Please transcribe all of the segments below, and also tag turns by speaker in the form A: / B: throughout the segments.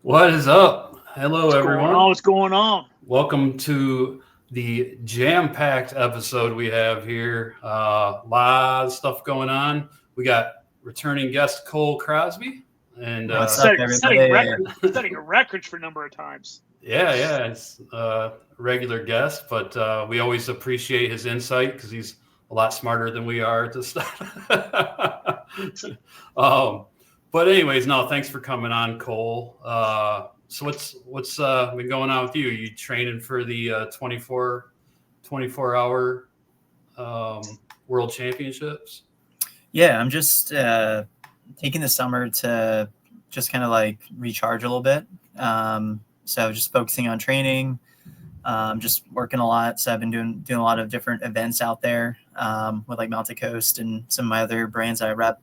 A: What is up? Hello, everyone.
B: What's going on?
A: Welcome to the jam-packed episode we have here. A lot of stuff going on. We got returning guest Cole Crosby, and
B: setting records for a number of times.
A: Yeah, it's a regular guest, but we always appreciate his insight because he's a lot smarter than we are at this stuff. But anyways, no, thanks for coming on, Cole. So what's been going on with you? Are you training for the 24-hour World Championships?
C: Yeah, I'm just taking the summer to just kind of like recharge a little bit. So just focusing on training, just working a lot. So I've been doing a lot of different events out there with like Mountain Coast and some of my other brands I rep.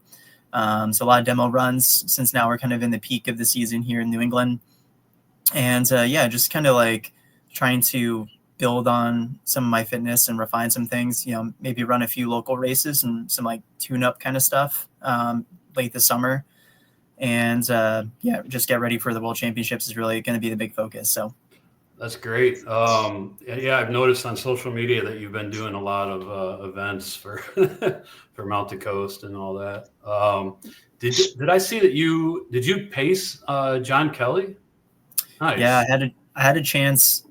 C: So a lot of demo runs since now we're kind of in the peak of the season here in New England. And just kind of like trying to build on some of my fitness and refine some things, maybe run a few local races and some like tune-up kind of stuff late this summer. And just get ready for the World Championships is really going to be the big focus. So
A: that's great. I've noticed on social media that you've been doing a lot of events for for Mountain Coast and all that. Did I see that did you pace John Kelly? Nice.
C: Yeah, I had a chance.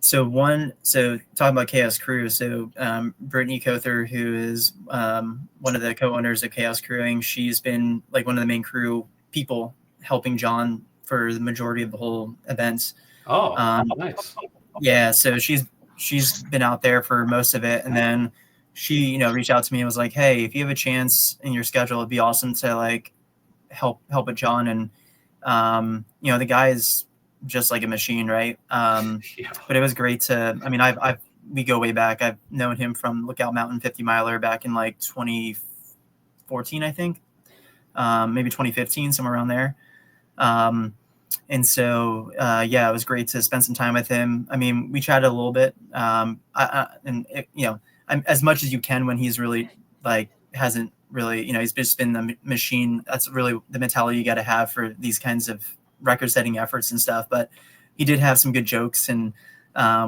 C: So talking about Chaos Crew. So Brittany Cother, who is one of the co-owners of Chaos Crewing, she's been like one of the main crew people helping John for the majority of the whole event.
A: Oh, nice.
C: Yeah, so she's been out there for most of it, and then she reached out to me and was like, "Hey, if you have a chance in your schedule, it'd be awesome to like help with John." And the guy is just like a machine, right? But it was great to. I mean, we go way back. I've known him from Lookout Mountain 50 miler back in like 2014, I think, maybe 2015, somewhere around there. And so, it was great to spend some time with him. I mean, we chatted a little bit, I'm as much as you can when he's really hasn't really, he's just been the machine. That's really the mentality you got to have for these kinds of record-setting efforts and stuff. But he did have some good jokes, and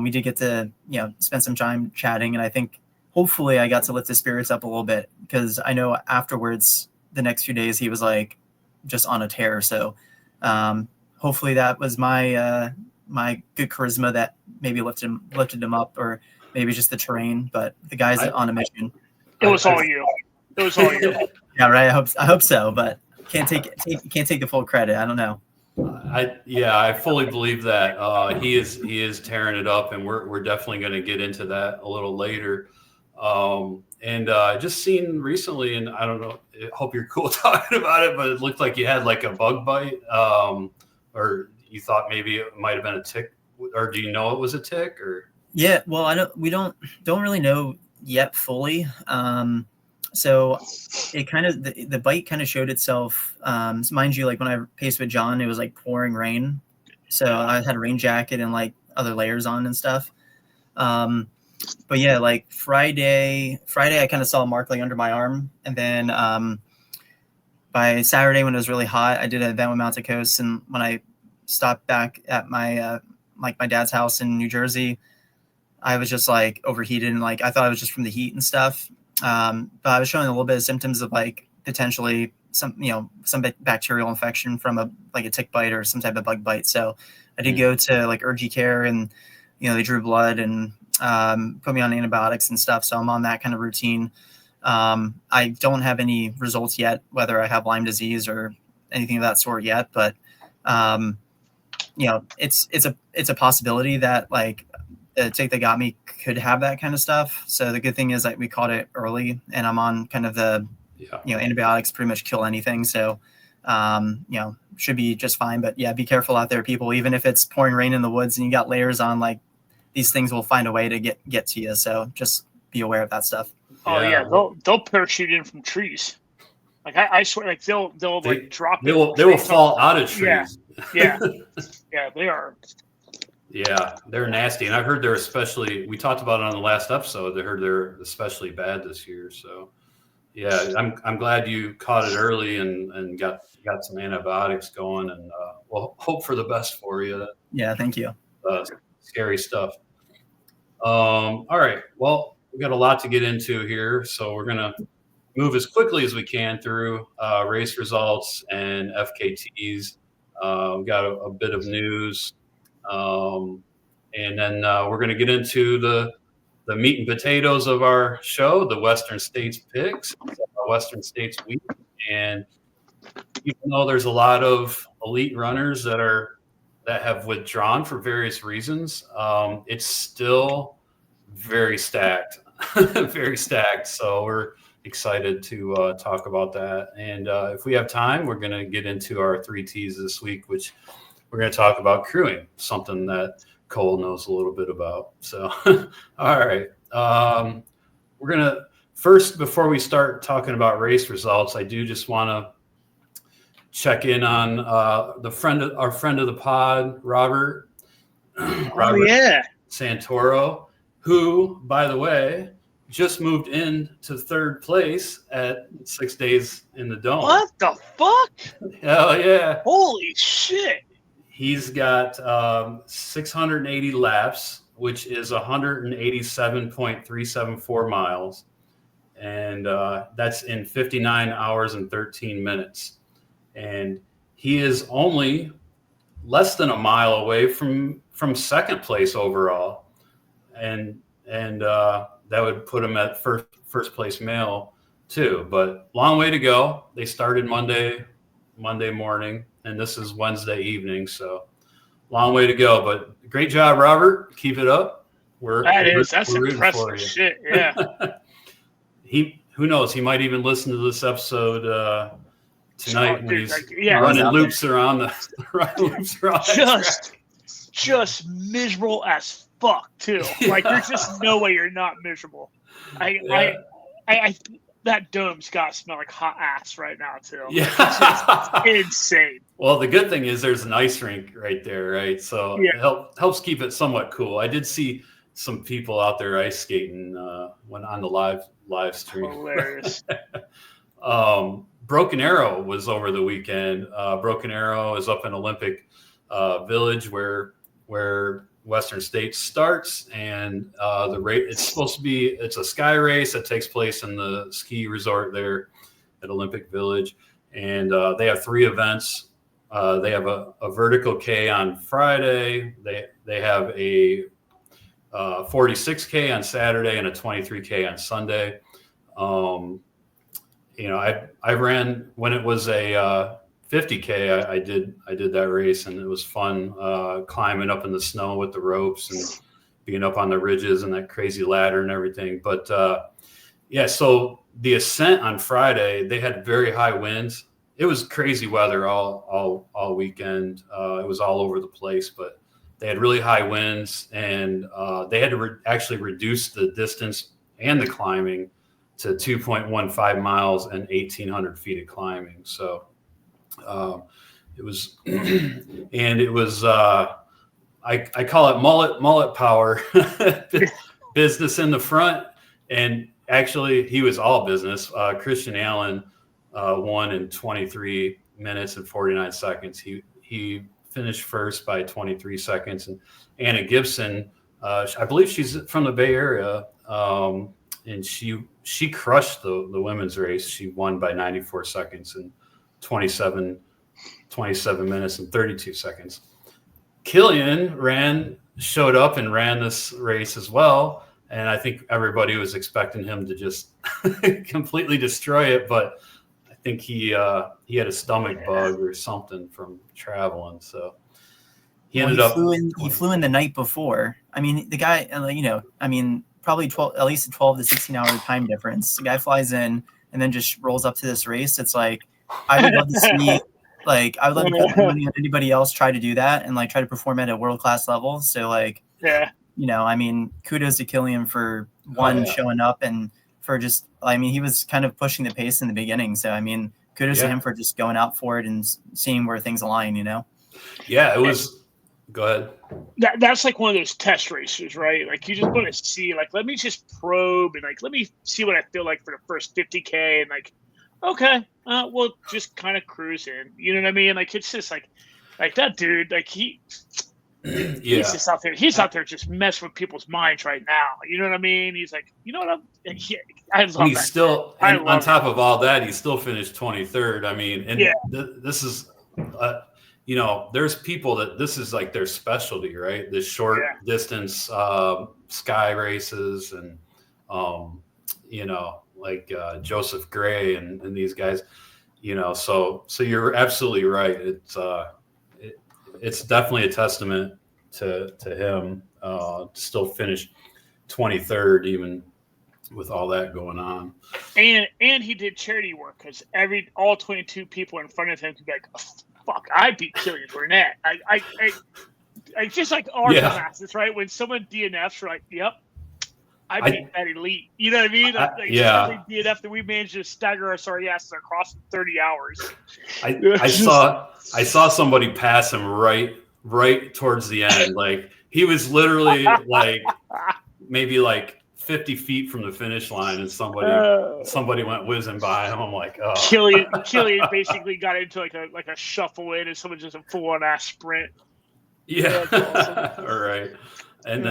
C: we did get to, spend some time chatting. And I think hopefully I got to lift his spirits up a little bit because I know afterwards, the next few days, he was like just on a tear. So, hopefully that was my my good charisma that maybe lifted him up, or maybe just the terrain. But the guy's on a mission.
B: It was all you.
C: Yeah, right. I hope so, but can't take the full credit. I don't know.
A: I fully believe that he is tearing it up, and we're definitely going to get into that a little later. And just seen recently, and I don't know, I hope you're cool talking about it, but it looked like you had like a bug bite, or you thought maybe it might have been a tick, or do you know it was a tick? Or
C: yeah, well, we don't really know yet fully. So it kind of the bite kind of showed itself. So mind you, like when I paced with John, it was like pouring rain, so I had a rain jacket and like other layers on and stuff. But yeah, like Friday, I kind of saw a mark like under my arm, and then by Saturday when it was really hot, I did an event with Mountain Coast, and when I stopped back at my my dad's house in New Jersey, I was just like overheated, and like I thought it was just from the heat and stuff. But I was showing a little bit of symptoms of like potentially some bacterial infection from a tick bite or some type of bug bite. So I did go to like urgent care, and they drew blood and put me on antibiotics and stuff. So I'm on that kind of routine. I don't have any results yet, whether I have Lyme disease or anything of that sort yet, but it's a possibility that like the tick that got me could have that kind of stuff. So the good thing is that we caught it early, and I'm on kind of the antibiotics pretty much kill anything. So should be just fine. But yeah, be careful out there, people. Even if it's pouring rain in the woods and you got layers on, like these things will find a way to get to you. So just be aware of that stuff.
B: Oh yeah, they'll parachute in from trees. Like I swear, like they'll like drop.
A: They will fall out of trees.
B: Yeah, they are.
A: Yeah, they're nasty, and I've heard they're especially. We talked about it on the last episode. I heard they're especially bad this year. So, Yeah, I'm glad you caught it early and got some antibiotics going, and we'll hope for the best for you.
C: Yeah, thank you.
A: Scary stuff. All right. Well, we got a lot to get into here, so we're gonna move as quickly as we can through race results and FKTs. We've got a bit of news, and then we're going to get into the meat and potatoes of our show, the Western States picks, Western States week. And even though there's a lot of elite runners that have withdrawn for various reasons, it's still very stacked, very stacked. So we're excited to talk about that. And if we have time, we're going to get into our 3 T's this week, which we're going to talk about crewing, something that Cole knows a little bit about. So, all right. We're going to first, before we start talking about race results, I do just want to check in on our friend of the pod, Robert Santoro, who, by the way, just moved in to 3rd place at 6 Days in the Dome.
B: What the fuck?
A: Hell yeah.
B: Holy shit.
A: He's got 680 laps, which is 187.374 miles. And that's in 59 hours and 13 minutes. And he is only less than a mile away from 2nd place overall. And that would put him at first place male too, but long way to go. They started Monday morning, and this is Wednesday evening, so long way to go. But great job, Robert. Keep it up.
B: That's impressive shit. Yeah.
A: Who knows? He might even listen to this episode tonight when he's running loops around the
B: just miserable as fuck too. Like there's just no way you're not miserable. I that dome's got to smell like hot ass right now too.
A: Yeah,
B: it's insane.
A: Well, the good thing is there's an ice rink right there, right? So it helps keep it somewhat cool. I did see some people out there ice skating when on the live stream. Hilarious. Broken Arrow was over the weekend. Broken Arrow is up in Olympic Village where Western States starts, and the race, it's a sky race that takes place in the ski resort there at Olympic Village, and they have 3 events. They have a vertical K on Friday. They have a 46K on Saturday and a 23K on Sunday. I ran when it was a 50K. I did that race, and it was fun climbing up in the snow with the ropes and being up on the ridges and that crazy ladder and everything. But so the ascent on Friday, they had very high winds. It was crazy weather all weekend. It was all over the place, but they had really high winds, and they had to actually reduce the distance and the climbing to 2.15 miles and 1,800 feet of climbing. So it was, and it was, I call it mullet power business in the front. And actually he was all business. Christian Allen won in 23 minutes and 49 seconds. He finished first by 23 seconds. And Anna Gibson, I believe she's from the Bay Area. And she crushed the women's race. She won by 94 seconds and 27 minutes and 32 seconds. Killian showed up and ran this race as well. And I think everybody was expecting him to just completely destroy it. But I think he had a stomach bug or something from traveling. So he
C: flew in the night before. I mean, the guy, probably at least a 12 to 16 hour time difference. The guy flies in and then just rolls up to this race. It's like, I would love to see, I would love to put money on anybody else try to do that and try to perform at a world-class level. So kudos to Killian for showing up and for just, he was kind of pushing the pace in the beginning. So, kudos to him for just going out for it and seeing where things align,
A: Yeah, it was Go ahead.
B: That's like one of those test races, right? Like you just want to see, like, let me just probe and like let me see what I feel like for the first 50K, and like, okay, we'll just kind of cruise in. You know what I mean? Like it's just like that dude, like he's just out there. He's out there just messing with people's minds right now. You know what I mean? He's like, you know what I love
A: he's
B: that.
A: Still, and on top of all that, he still finished 23rd. I mean, and this is. You know, there's people that this is like their specialty, right? The short distance sky races and, you know, like Joseph Gray and these guys, you know, so you're absolutely right. It's definitely a testament to him to still finish 23rd, even with all that going on.
B: And he did charity work because all 22 people in front of him could be like, oh, fuck, I beat Killian Burnett. I just like our dumbasses, right? When someone DNFs, we're like, yep, I beat that elite. You know what I mean? DNF that we managed to stagger our sorry asses across 30 hours.
A: I saw somebody pass him right towards the end. Like he was literally like maybe like 50 feet from the finish line, and somebody went whizzing by him. I'm like, oh.
B: Killian basically got into like a shuffle in, and someone just a full-on ass sprint.
A: Yeah, awesome. All right. And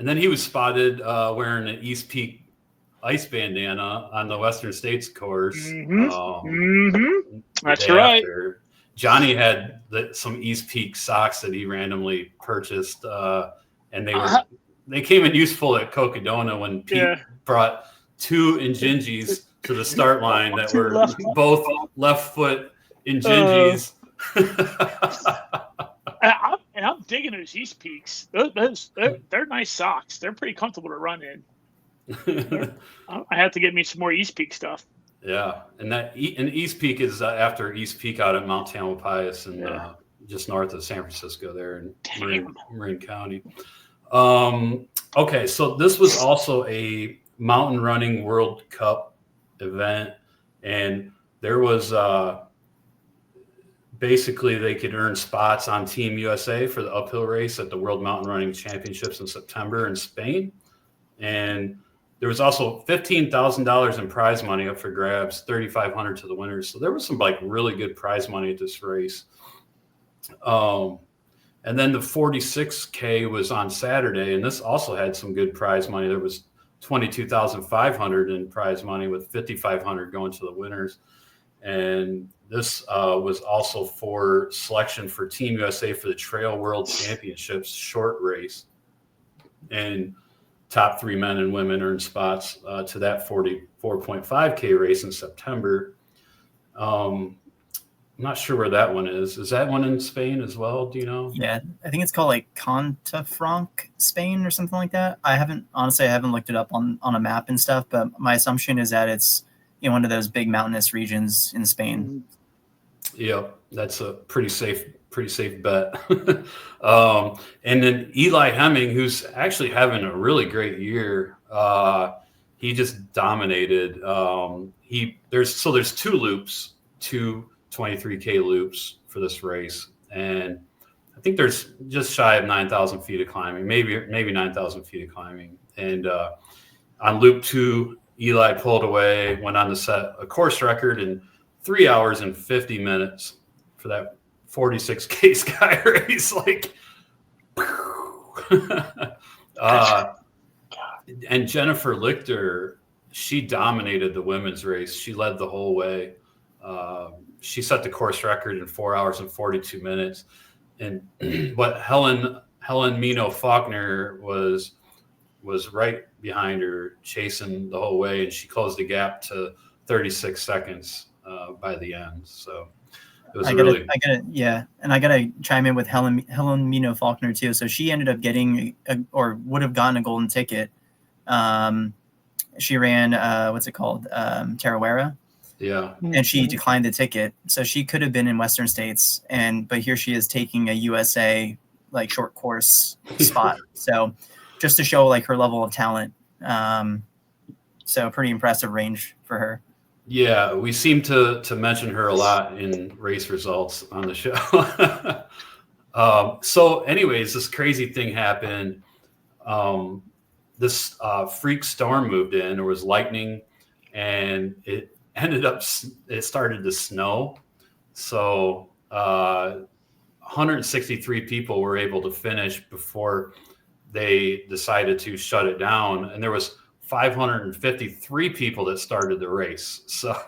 A: then he was spotted wearing an East Peak ice bandana on the Western States course.
B: That's right.
A: After. Johnny had some East Peak socks that he randomly purchased, and they came in useful at Cocodona when Pete brought two Injinjis to the start line that were both left foot Injinjis.
B: And I'm digging those East Peaks. They're nice socks. They're pretty comfortable to run in. I have to get me some more East Peak stuff.
A: Yeah, and East Peak is after East Peak out at Mount Tamalpais and just north of San Francisco there in Marin County. Okay, so this was also a mountain running World Cup event, and there was basically they could earn spots on Team USA for the uphill race at the World Mountain Running Championships in September in Spain, and there was also $15,000 in prize money up for grabs, $3,500 to the winners. So there was some like really good prize money at this race. And then the 46K was on Saturday, and this also had some good prize money. There was $22,500 in prize money with $5,500 going to the winners. And this was also for selection for Team USA for the Trail World Championships short race. And top 3 men and women earned spots to that 44.5K race in September. I'm not sure where that one is. Is that one in Spain as well? Do you know?
C: Yeah, I think it's called like Cantafranc, Spain or something like that. I haven't looked it up on a map and stuff, but my assumption is that it's in one of those big mountainous regions in Spain.
A: Yeah, that's a pretty safe bet. And then Eli Hemming, who's actually having a really great year, he just dominated. There's two loops, 23K loops for this race, and I think there's just shy of 9,000 feet of climbing, maybe 9,000 feet of climbing. And on loop 2, Eli pulled away, went on to set a course record in 3 hours and 50 minutes for that 46K sky race. Like, and Jennifer Lichter, she dominated the women's race. She led the whole way. She set the course record in 4 hours and 42 minutes. And but Helen Mino Faulkner was right behind her, chasing the whole way, and she closed the gap to 36 seconds by the end. So it was I gotta chime in with Helen Mino Faulkner too. So she ended up getting would have gotten a golden ticket. She ran Tarawera. Yeah.
C: And she declined the ticket. So she could have been in Western States, but here she is taking a USA like short course spot. So just to show like her level of talent. So pretty impressive range for her.
A: Yeah, we seem to mention her a lot in race results on the show. So anyways, this crazy thing happened. This freak storm moved in. There was lightning, and it started to snow. So 163 people were able to finish before they decided to shut it down. And there was 553 people that started the race. So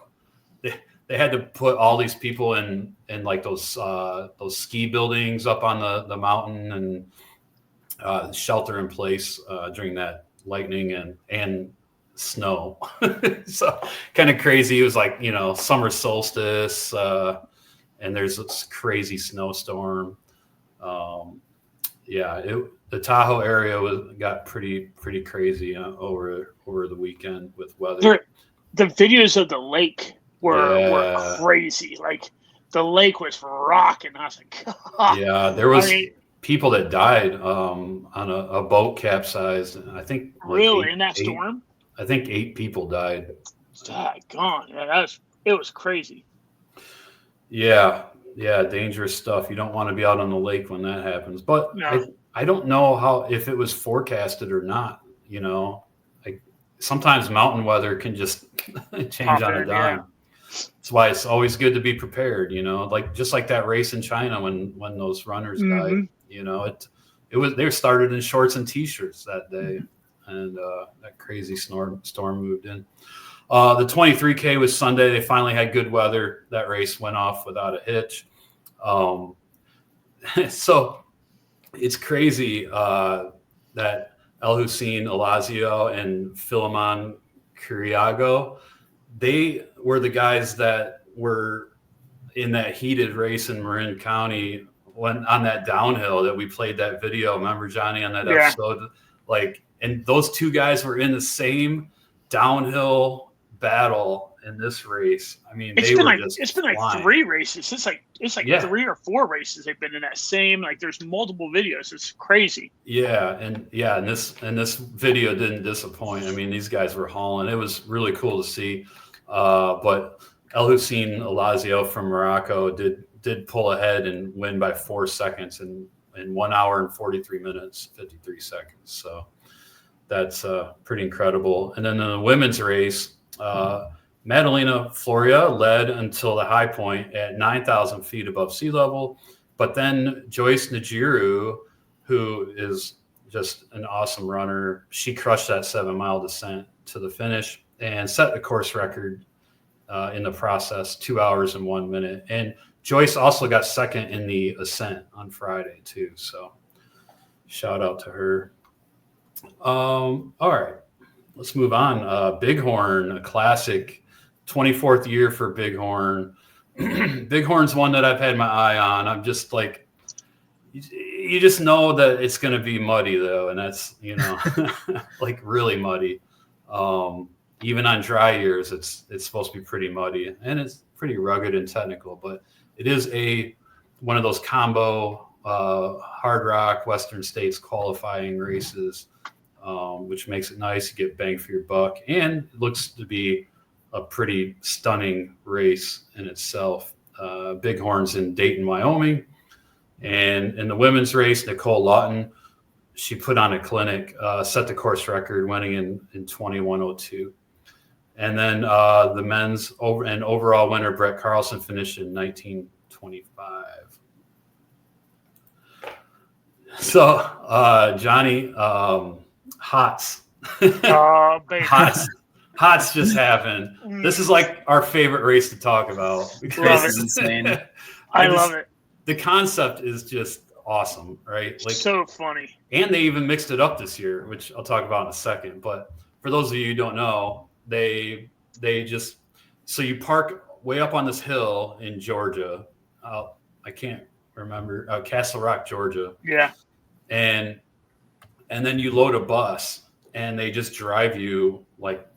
A: they had to put all these people in like those ski buildings up on the mountain and shelter in place during that lightning and snow. So kind of crazy. It was like, summer solstice, and there's this crazy snowstorm. The Tahoe area got pretty crazy over the weekend with weather.
B: The videos of the lake were crazy. Like the lake was rocking. I was like, God.
A: Yeah, there was people that died on a boat capsized. I think
B: really in that storm.
A: I think 8 people died.
B: Gone. Yeah, it was crazy.
A: Yeah, dangerous stuff. You don't want to be out on the lake when that happens. But
B: no.
A: I don't know if it was forecasted or not. Like sometimes mountain weather can just change on a dime. Yeah. That's why it's always good to be prepared. Just like that race in China when those runners died. They started in shorts and t-shirts that day, and that crazy storm moved in. The 23K was Sunday. They finally had good weather. That race went off without a hitch. So it's crazy that El Hussein Alazio and Philemon Curiago, they were the guys that were in that heated race in Marin County on that downhill that we played that video. Remember, Johnny, on that episode? And those two guys were in the same downhill battle in this race. I mean, it's been like
B: 3 races. It's like 3 or 4 races they've been in that same. Like there's multiple videos. It's crazy.
A: And this video didn't disappoint. I mean, these guys were hauling. It was really cool to see. But El Hussein Alazio from Morocco did pull ahead and win by 4 seconds in 1 hour and 43 minutes 53 seconds. So that's pretty incredible. And then in the women's race, Madalena Floria led until the high point at 9,000 feet above sea level. But then Joyce Najiru, who is just an awesome runner, she crushed that 7-mile descent to the finish and set the course record in the process, 2 hours and 1 minute. And Joyce also got second in the ascent on Friday too. So shout out to her. All right, let's move on. Bighorn, a classic, 24th year for Bighorn. Bighorn's one that I've had my eye on. I'm just like, you just know that it's going to be muddy though. And that's, like really muddy. Even on dry years, it's supposed to be pretty muddy, and it's pretty rugged and technical, but it is one of those combo hard rock Western States qualifying races, which makes it nice to get bang for your buck, and it looks to be a pretty stunning race in itself. Bighorn's in Dayton, Wyoming, and in the women's race, Nicole Lawton, she put on a clinic, set the course record, winning in 21:02. And then the men's overall winner, Brett Carlson, finished in 19:25. So, Johnny, Hots.
B: Oh, baby.
A: Hots just happened. This is like our favorite race to talk about.
C: This is insane.
B: I love it.
A: The concept is just awesome, right? Like,
B: so funny.
A: And they even mixed it up this year, which I'll talk about in a second. But for those of you who don't know, they just, so you park way up on this hill in Georgia. I can't remember, Castle Rock, Georgia.
B: Yeah.
A: And then you load a bus, and they just drive you like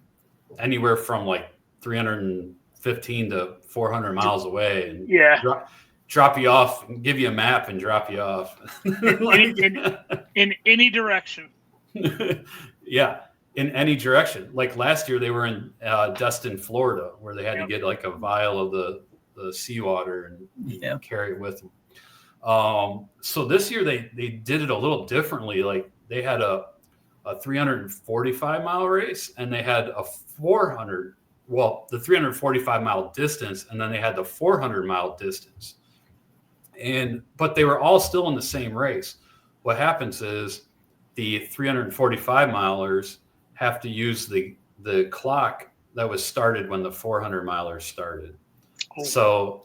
A: anywhere from like 315 to 400 miles away, and drop you off and give you a map and drop you off.
B: in any direction.
A: Yeah, in any direction. Like last year, they were in Destin, Florida, where they had to get like a vial of the seawater and carry it with them. So this year they did it a little differently. Like they had a 345 mile race, and they had a 400. Well, the 345 mile distance, and then they had the 400 mile distance. But they were all still in the same race. What happens is the 345 milers have to use the clock that was started when the 400 milers started. So,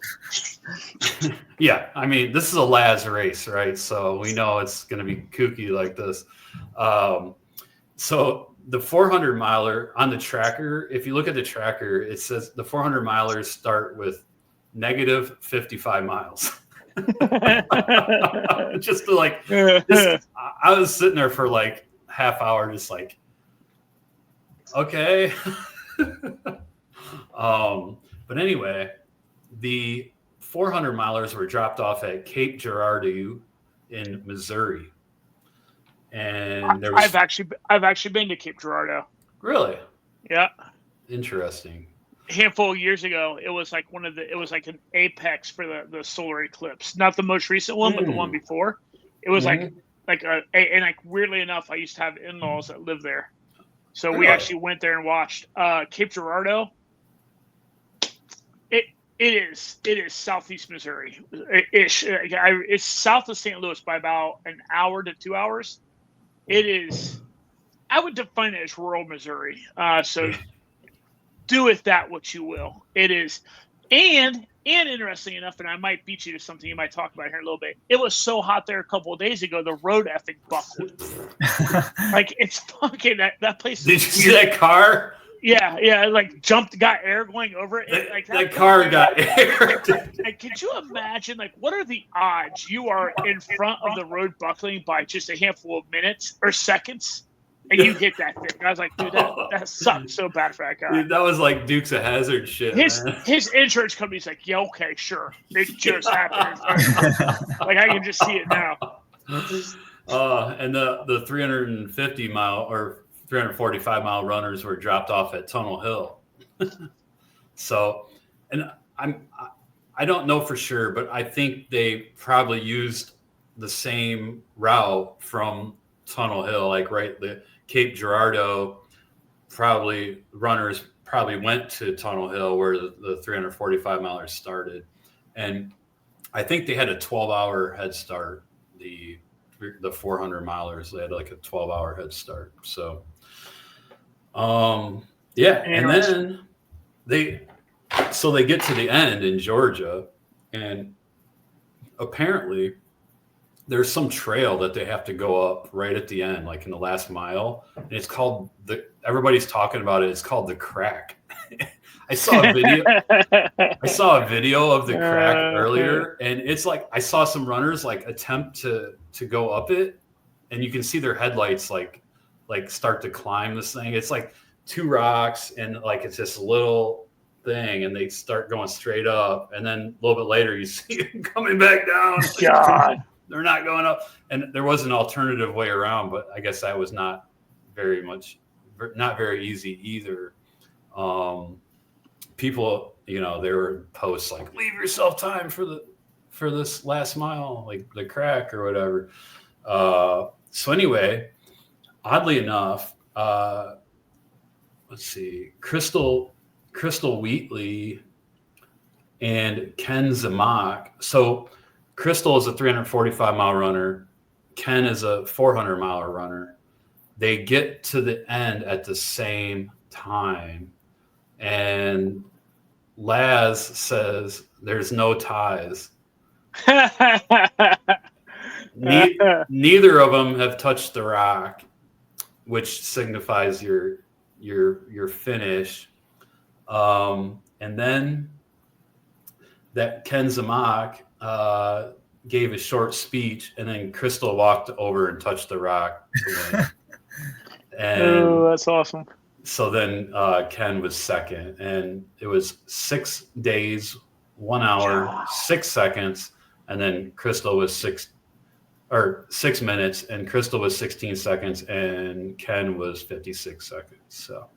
A: yeah, I mean, this is a Laz race, right? So we know it's going to be kooky like this. So the 400 miler on the tracker, if you look at the tracker, it says the 400 milers start with negative 55 miles. Just to like, I was sitting there for like half hour, just like, okay. But anyway, the 400 milers were dropped off at Cape Girardeau in Missouri. And there was,
B: I've actually been to Cape Girardeau.
A: Really?
B: Yeah.
A: Interesting.
B: A handful of years ago, it was like an apex for the solar eclipse. Not the most recent one, but the one before. It was and weirdly enough, I used to have in-laws that lived there. So we actually went there and watched Cape Girardeau. It is southeast Missouri. It's south of St. Louis by about an hour to 2 hours. It is, I would define it as rural Missouri. So do with that what you will. It is, and interesting enough, and I might beat you to something you might talk about here in a little bit. It was so hot there a couple of days ago, the road effing buckled. Like it's fucking that place.
A: Did you see that car?
B: Yeah, like got air going over it. Like
A: that car got air.
B: Like, could you imagine? Like, what are the odds you are in front of the road buckling by just a handful of minutes or seconds, and you hit that thing? I was like, dude, that sucks so bad for that guy.
A: Dude, that was like Dukes of Hazzard shit.
B: His insurance company's like, yeah, okay, sure, it just happened. Like I can just see it now.
A: And the 350 mile or 345 mile runners were dropped off at Tunnel Hill. So, and I don't know for sure, but I think they probably used the same route from Tunnel Hill, like the Cape Girardeau. Runners probably went to Tunnel Hill where the 345 milers started, and I think they had a 12-hour head start. The 400 milers, they had like a 12-hour head start. So. Yeah, and then they get to the end in Georgia, and apparently there's some trail that they have to go up right at the end, like in the last mile, and it's called everybody's talking about it. It's called the Crack. I saw a video of the Crack earlier, and it's like I saw some runners like attempt to go up it, and you can see their headlights like start to climb this thing. It's like two rocks and like it's this little thing, and they start going straight up, and then a little bit later you see them coming back down.
B: God,
A: they're not going up. And there was an alternative way around, but I guess that was not very easy either. People, they were posts like, leave yourself time for this last mile, like the Crack or whatever. So anyway, oddly enough, let's see, Crystal Wheatley and Ken Zamak. So Crystal is a 345 mile runner. Ken is a 400 mile runner. They get to the end at the same time. And Laz says there's no ties. Neither of them have touched the rock, which signifies your finish. And then that Ken Zamak gave a short speech, and then Crystal walked over and touched the rock to win. And
B: that's awesome.
A: So then Ken was second, and it was 6 days, 1 hour, 6 seconds, and then Crystal was 6 minutes, and Crystal was 16 seconds, and Ken was 56 seconds. So,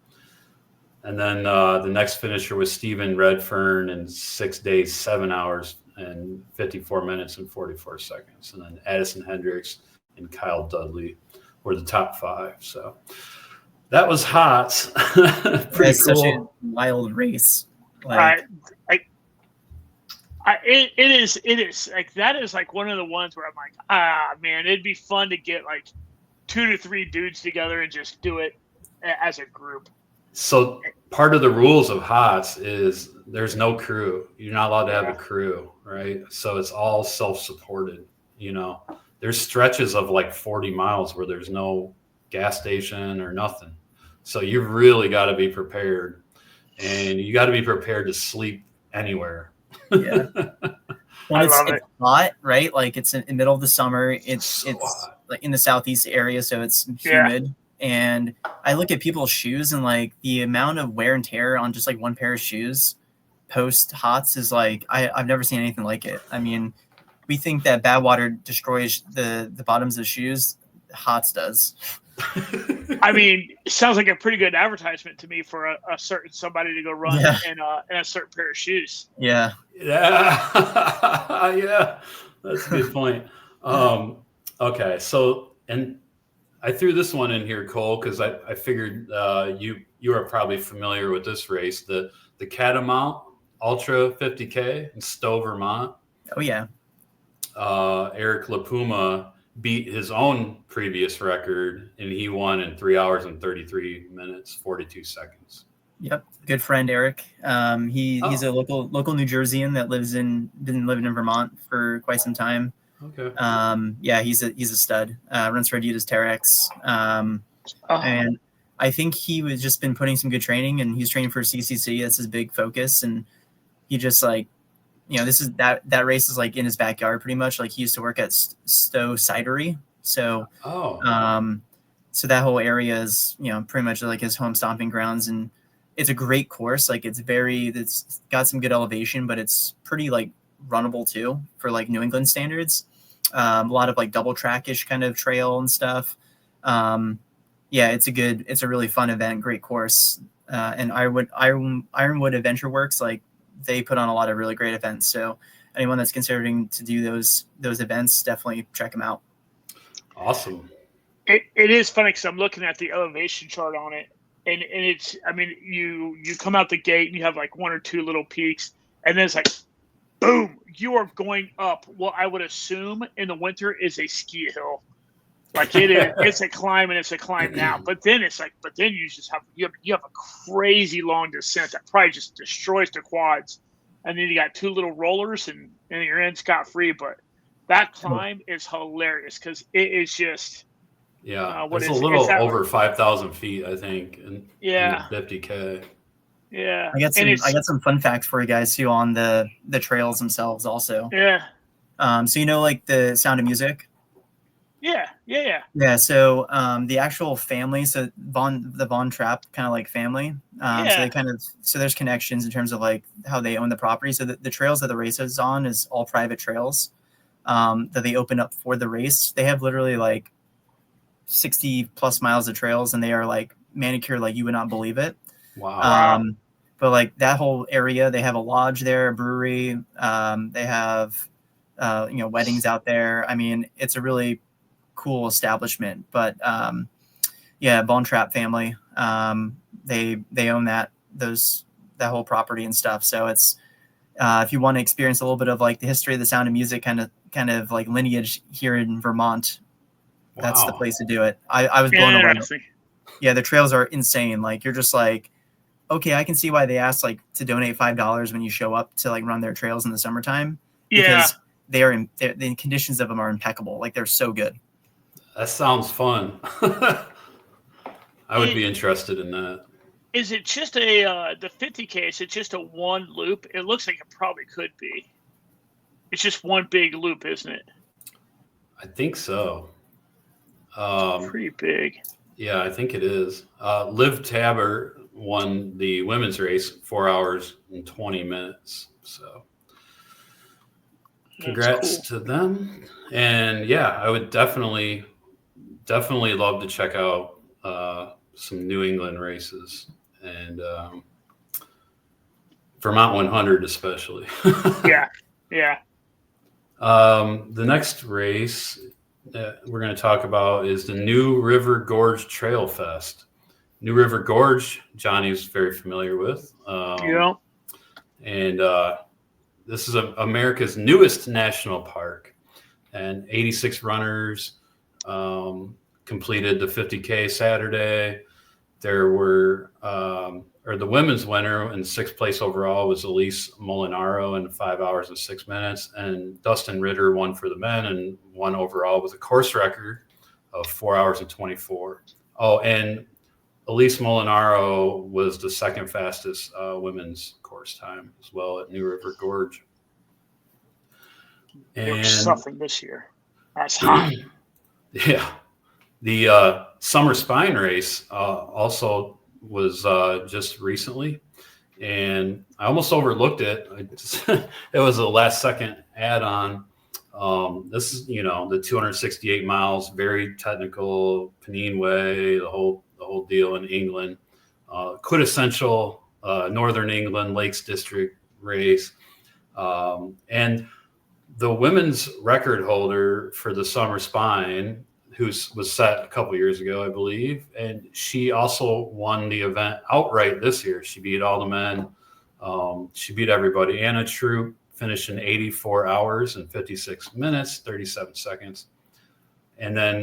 A: and then the next finisher was Stephen Redfern in 6 days, 7 hours, and 54 minutes and 44 seconds. And then Addison Hendricks and Kyle Dudley were the top 5. So that was hot. Pretty
C: It's
A: cool.
C: such a wild race. Like,
B: it is like, that is like one of the ones where I'm like, man, it'd be fun to get like 2 to 3 dudes together and just do it as a group.
A: So part of the rules of HOTS is there's no crew. You're not allowed to have a crew, right? So it's all self-supported. You know, there's stretches of like 40 miles where there's no gas station or nothing. So you really got to be prepared, and you got to be prepared to sleep anywhere.
C: yeah. When
B: I
C: it's
B: love it.
C: hot, right? Like it's in the middle of the summer. It's
A: So hot.
C: like in the southeast area, so it's humid. And I look at people's shoes, and like the amount of wear and tear on just like one pair of shoes post HOTS is like I've never seen anything like it. I mean, we think that bad water destroys the bottoms of shoes. HOTS does.
B: I mean, it sounds like a pretty good advertisement to me for a certain somebody to go run in a certain pair of shoes.
C: Yeah.
A: Yeah. Yeah. That's a good point. Okay. So, and I threw this one in here, Cole, because I figured you are probably familiar with this race, the Catamount Ultra 50K in Stowe, Vermont.
C: Oh yeah.
A: Eric LaPuma beat his own previous record, and he won in 3 hours and 33 minutes, 42 seconds.
C: Yep. Good friend Eric. He's a local New Jerseyan that been living in Vermont for quite some time.
A: Okay.
C: Yeah, he's a stud. Runs for Adidas Terex. And I think he was just been putting some good training, and he's training for CCC. That's his big focus. And he just like, you know, this is that race is like in his backyard pretty much. Like he used to work at Stowe Cidery. So, so that whole area is, you know, pretty much like his home stomping grounds. And it's a great course. Like it's got some good elevation, but it's pretty like runnable too for like New England standards. A lot of like double track-ish kind of trail and stuff. Yeah, it's a really fun event, great course. And Ironwood Adventure Works, like they put on a lot of really great events. So anyone that's considering to do those events, definitely check them out.
A: Awesome.
B: It is funny because I'm looking at the elevation chart on it, and it's, I mean, you come out the gate and you have like 1 or 2 little peaks, and then it's like, boom, you are going up what I would assume in the winter is a ski hill. Like it's a climb, and it's a climb now. But then you just have a crazy long descent that probably just destroys the quads. And then you got 2 little rollers, and you're in scot-free. But that climb is hilarious because it is just
A: it's a little over 5,000 feet, I think. In the 50K.
B: Yeah,
C: I got some fun facts for you guys too on the trails themselves also.
B: Yeah.
C: So you know, like the Sound of Music. Yeah. So the actual family, so the Von Trapp kind of like family. So there's connections in terms of like how they own the property. So the trails that the race is on is all private trails that they open up for the race. They have literally like 60 plus miles of trails, and they are like manicured like you would not believe it.
A: Wow.
C: But like that whole area, they have a lodge there, a brewery. They have weddings out there. I mean, it's a really cool establishment. But Von Trapp family, they own that whole property and stuff. So it's if you want to experience a little bit of like the history of the Sound of Music kind of like lineage here in Vermont, that's the place to do it. I was blown away. Yeah, the trails are insane. Like you're just like, okay, I can see why they ask like to donate $5 when you show up to like run their trails in the summertime.
B: Yeah,
C: because the conditions of them are impeccable. Like they're so good.
A: That sounds fun. I would be interested in that.
B: Is it just the 50K? Is it just a one loop? It looks like it probably could be. It's just one big loop, isn't it?
A: I think so.
B: Pretty big.
A: Yeah, I think it is. Liv Tabber won the women's race 4 hours and 20 minutes. So congrats to them. And yeah, I would definitely love to check out some New England races, and Vermont 100 especially.
B: Yeah.
A: The next race that we're going to talk about is the New River Gorge Trail Fest. New River Gorge, Johnny's very familiar with. And this is America's newest national park. And 86 runners completed the 50K Saturday. There were, the women's winner in 6th place overall was Elise Molinaro in 5 hours and 6 minutes. And Dustin Ritter won for the men and won overall with a course record of 4 hours and 24. Oh, and Elise Molinaro was the second fastest women's course time as well at New River Gorge.
B: They were suffering this year. That's hot.
A: Yeah. The Summer Spine race also was just recently, and I almost overlooked it. It was a last second add-on. This is, the 268 miles, very technical, Pennine Way, the whole deal in England. Quintessential Northern England Lakes District race. And the women's record holder for the Summer Spine, who was set a couple years ago, I believe, and she also won the event outright this year. She beat all the men. She beat everybody. Anna Troop finished in 84 hours and 56 minutes, 37 seconds. And then,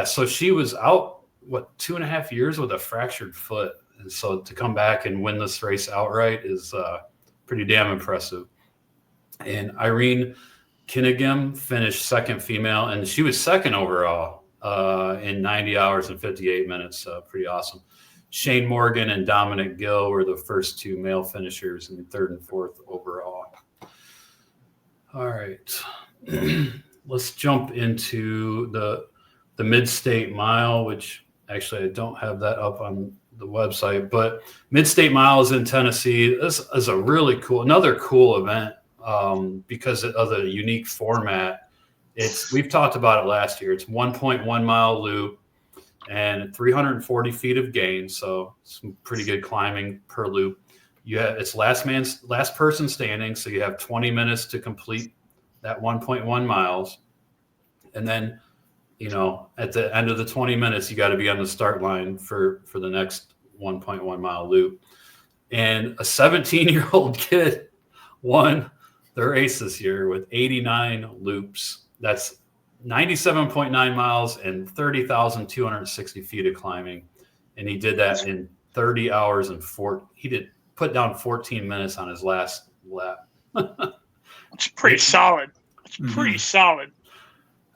A: so she was out, 2.5 years with a fractured foot. And so to come back and win this race outright is pretty damn impressive. And Irene Kinnegum finished second female, and she was second overall in 90 hours and 58 minutes. Pretty awesome. Shane Morgan and Dominic Gill were the first two male finishers in 3rd and 4th overall. All right. Let's jump into the Mid-State Mile, which actually I don't have that up on the website, but Mid-State Mile is in Tennessee. This is a really another cool event. Because of the unique format. We've talked about it last year. It's 1.1 mile loop and 340 feet of gain. So some pretty good climbing per loop. It's last person standing. So you have 20 minutes to complete that 1.1 miles. And then, at the end of the 20 minutes, you got to be on the start line for the next 1.1 mile loop. And a 17-year-old kid won the race this year with 89 loops. That's 97.9 miles and 30,260 feet of climbing. And he did that in 30 hours and put down 14 minutes on his last lap.
B: It's pretty solid. It's pretty solid.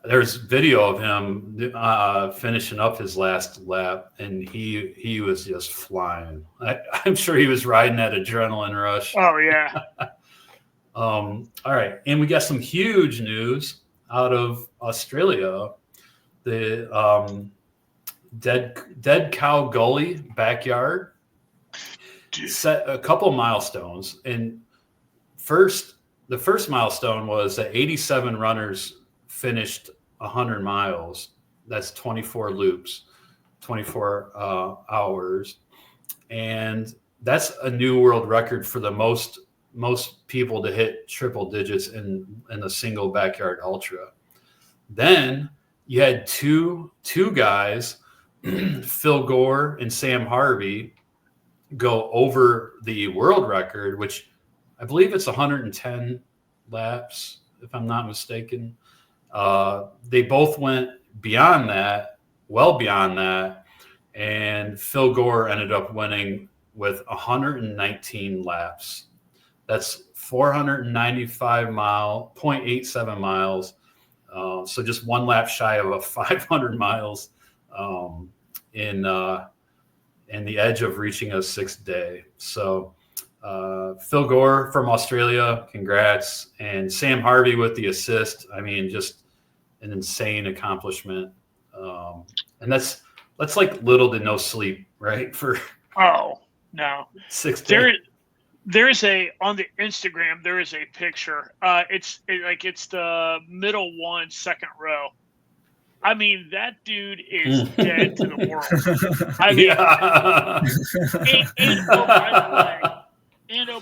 A: There's video of him finishing up his last lap, and he was just flying. I'm sure he was riding that adrenaline rush.
B: Oh, yeah.
A: All right. And we got some huge news out of Australia. The Dead Cow Gully backyard set a couple milestones. And the first milestone was that 87 runners finished 100 miles. That's 24 loops, 24 hours. And that's a new world record for the most people to hit triple digits in a single backyard ultra. Then you had two guys, Phil Gore and Sam Harvey, go over the world record, which I believe it's 110 laps, if I'm not mistaken. They both went beyond that, well beyond that, and Phil Gore ended up winning with 119 laps. That's 495.87 miles. So just one lap shy of 500 miles in the edge of reaching a 6th day. So Phil Gore from Australia, congrats. And Sam Harvey with the assist. I mean, just an insane accomplishment. And that's like little to no sleep, right?
B: Oh, no.
A: 6 days.
B: There's on the Instagram, there is a picture. It's the middle one, second row. I mean, that dude is dead to the world. I mean,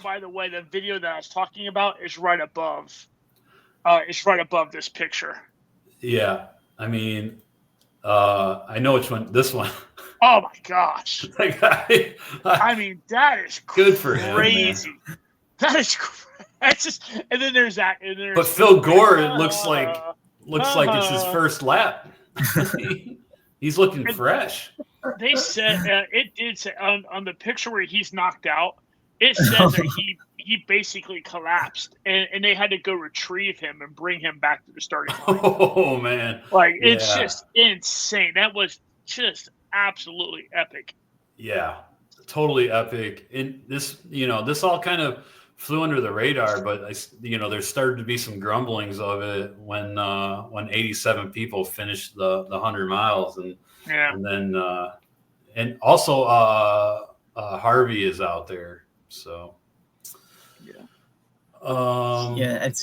B: by the way, the video that I was talking about is right above It's right above this picture.
A: Yeah. I mean, I know which one. This one.
B: Oh my gosh!
A: Like,
B: I mean, that is
A: good for him,
B: crazy.
A: man.
B: That is that's just. And then there's that. And there's
A: But Phil Gore, it looks like it's his first lap. He's looking fresh.
B: They said it did say on the picture where he's knocked out. It says that he basically collapsed, and they had to go retrieve him and bring him back to the starting line.
A: Oh man!
B: Like it's just insane. That was just absolutely epic.
A: Yeah, totally epic. And this, this all kind of flew under the radar, but there started to be some grumblings of it when 87 people finished the 100 miles, and then and also Harvey is out there, so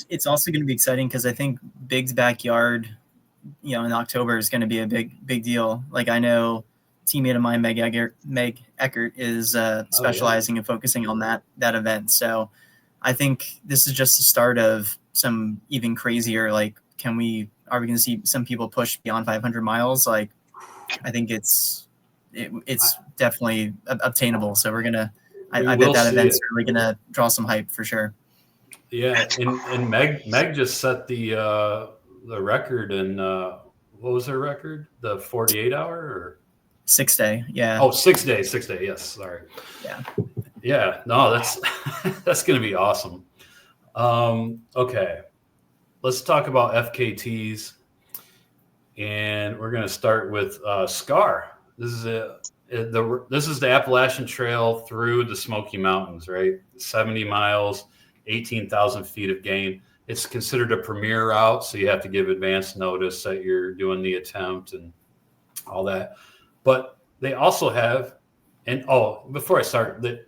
C: it's also going to be exciting because I think Big's backyard, in October is going to be a big deal. Like I know teammate of mine, Meg Eckert, is specializing and focusing on that event. So I think this is just the start of some even crazier, like, are we going to see some people push beyond 500 miles? Like, I think it's definitely obtainable. So I bet that event's really going to draw some hype for sure.
A: Yeah. And Meg just set the record in, what was her record? The 48 hour or
C: 6 day. Yeah.
A: Oh, 6 days. 6 day. Yes. Sorry.
C: Yeah.
A: Yeah. No, that's going to be awesome. Okay. Let's talk about FKTs, and we're going to start with S.C.A.R. This is the Appalachian Trail through the Smoky Mountains, right? 70 miles, 18,000 feet of gain. It's considered a premier route, so you have to give advance notice that you're doing the attempt and all that. But they also have, before I start, the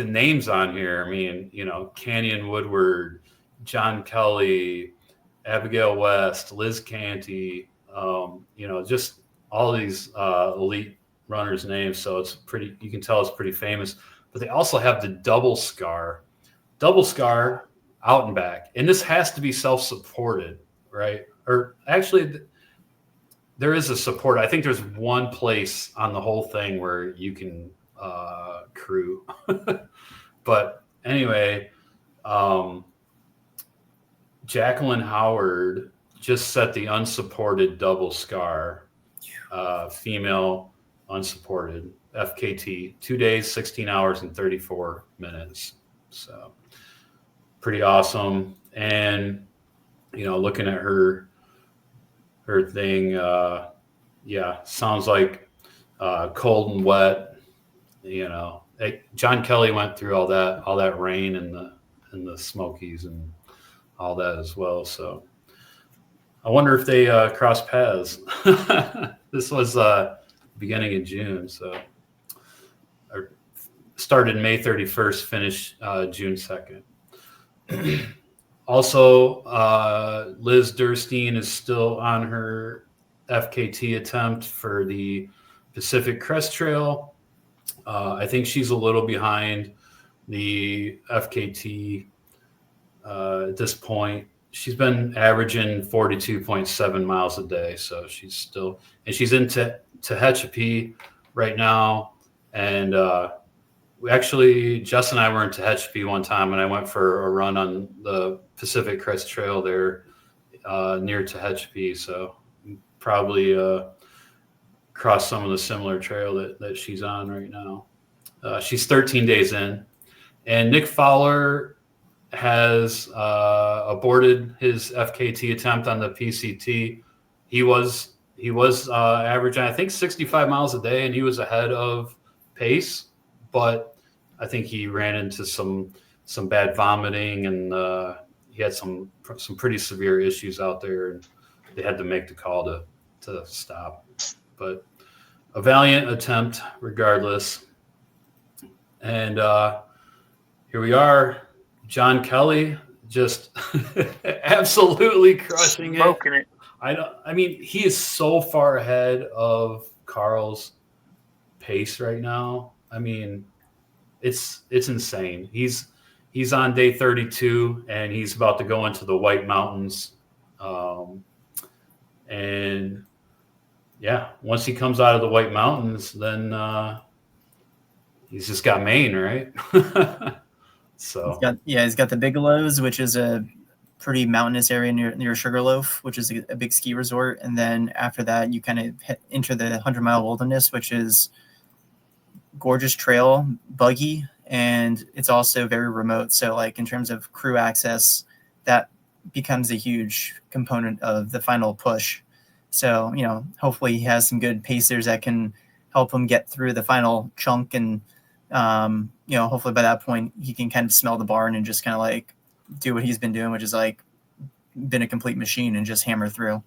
A: names on here, I mean, Canyon Woodward, John Kelly, Abigail West, Liz Canty, just all these elite runners' names. So you can tell it's pretty famous. But they also have the double S.C.A.R out and back. And this has to be self-supported, right? Or actually, there is a support. I think there's one place on the whole thing where you can crew. But anyway, Jacqueline Howard just set the unsupported double S.C.A.R, female unsupported FKT, 2 days, 16 hours, and 34 minutes. So pretty awesome. And, looking at her thing, sounds like cold and wet. John Kelly went through all that rain in the Smokies and all that as well. So I wonder if they crossed paths. This was beginning of June, so I started May 31st, finished June 2nd. Also, Liz Derstine is still on her FKT attempt for the Pacific Crest Trail. I think she's a little behind the FKT at this point. She's been averaging 42.7 miles a day, so she's in Tehachapi right now. And Jess and I were in Tehachapi one time, and I went for a run on the Pacific Crest Trail there near Tehachapi. So probably cross some of the similar trail that she's on right now. She's 13 days in, and Nick Fowler has aborted his FKT attempt on the PCT. He was averaging, I think, 65 miles a day, and he was ahead of pace, but I think he ran into some bad vomiting, and he had some pretty severe issues out there, and they had to make the call to stop. But a valiant attempt regardless. And here we are. John Kelly just absolutely crushing
B: Smoking it.
A: I mean, he is so far ahead of Carl's pace right now. I mean, it's insane. He's on day 32, and he's about to go into the White Mountains And yeah, once he comes out of the White Mountains, then he's just got Maine, right? So
C: he's got the Bigelows, which is a pretty mountainous area near Sugarloaf, which is a big ski resort. And then after that, you kind of enter the 100-mile wilderness, which is gorgeous trail, buggy, and it's also very remote. So like in terms of crew access, that becomes a huge component of the final push. So, hopefully he has some good pacers that can help him get through the final chunk. And, hopefully by that point he can kind of smell the barn and just kind of like do what he's been doing, which is like been a complete machine and just hammer through.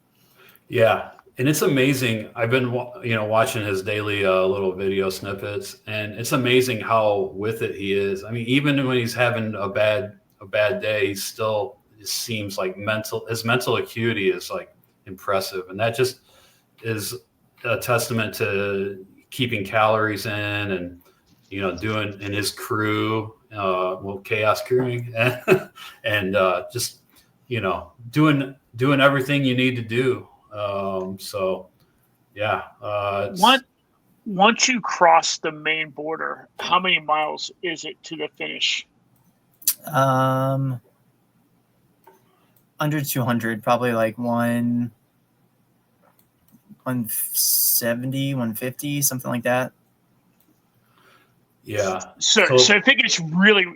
A: Yeah. And it's amazing. I've been, watching his daily little video snippets, and it's amazing how with it he is. I mean, even when he's having a bad day, he still seems like his mental acuity is like impressive. And that just is a testament to keeping calories in and, doing in his crew, chaos crewing and just, doing everything you need to do. So yeah.
B: Once you cross the Maine border, how many miles is it to the finish?
C: Under 200, probably like 170, 150, something like that.
A: Yeah.
B: So if it's really,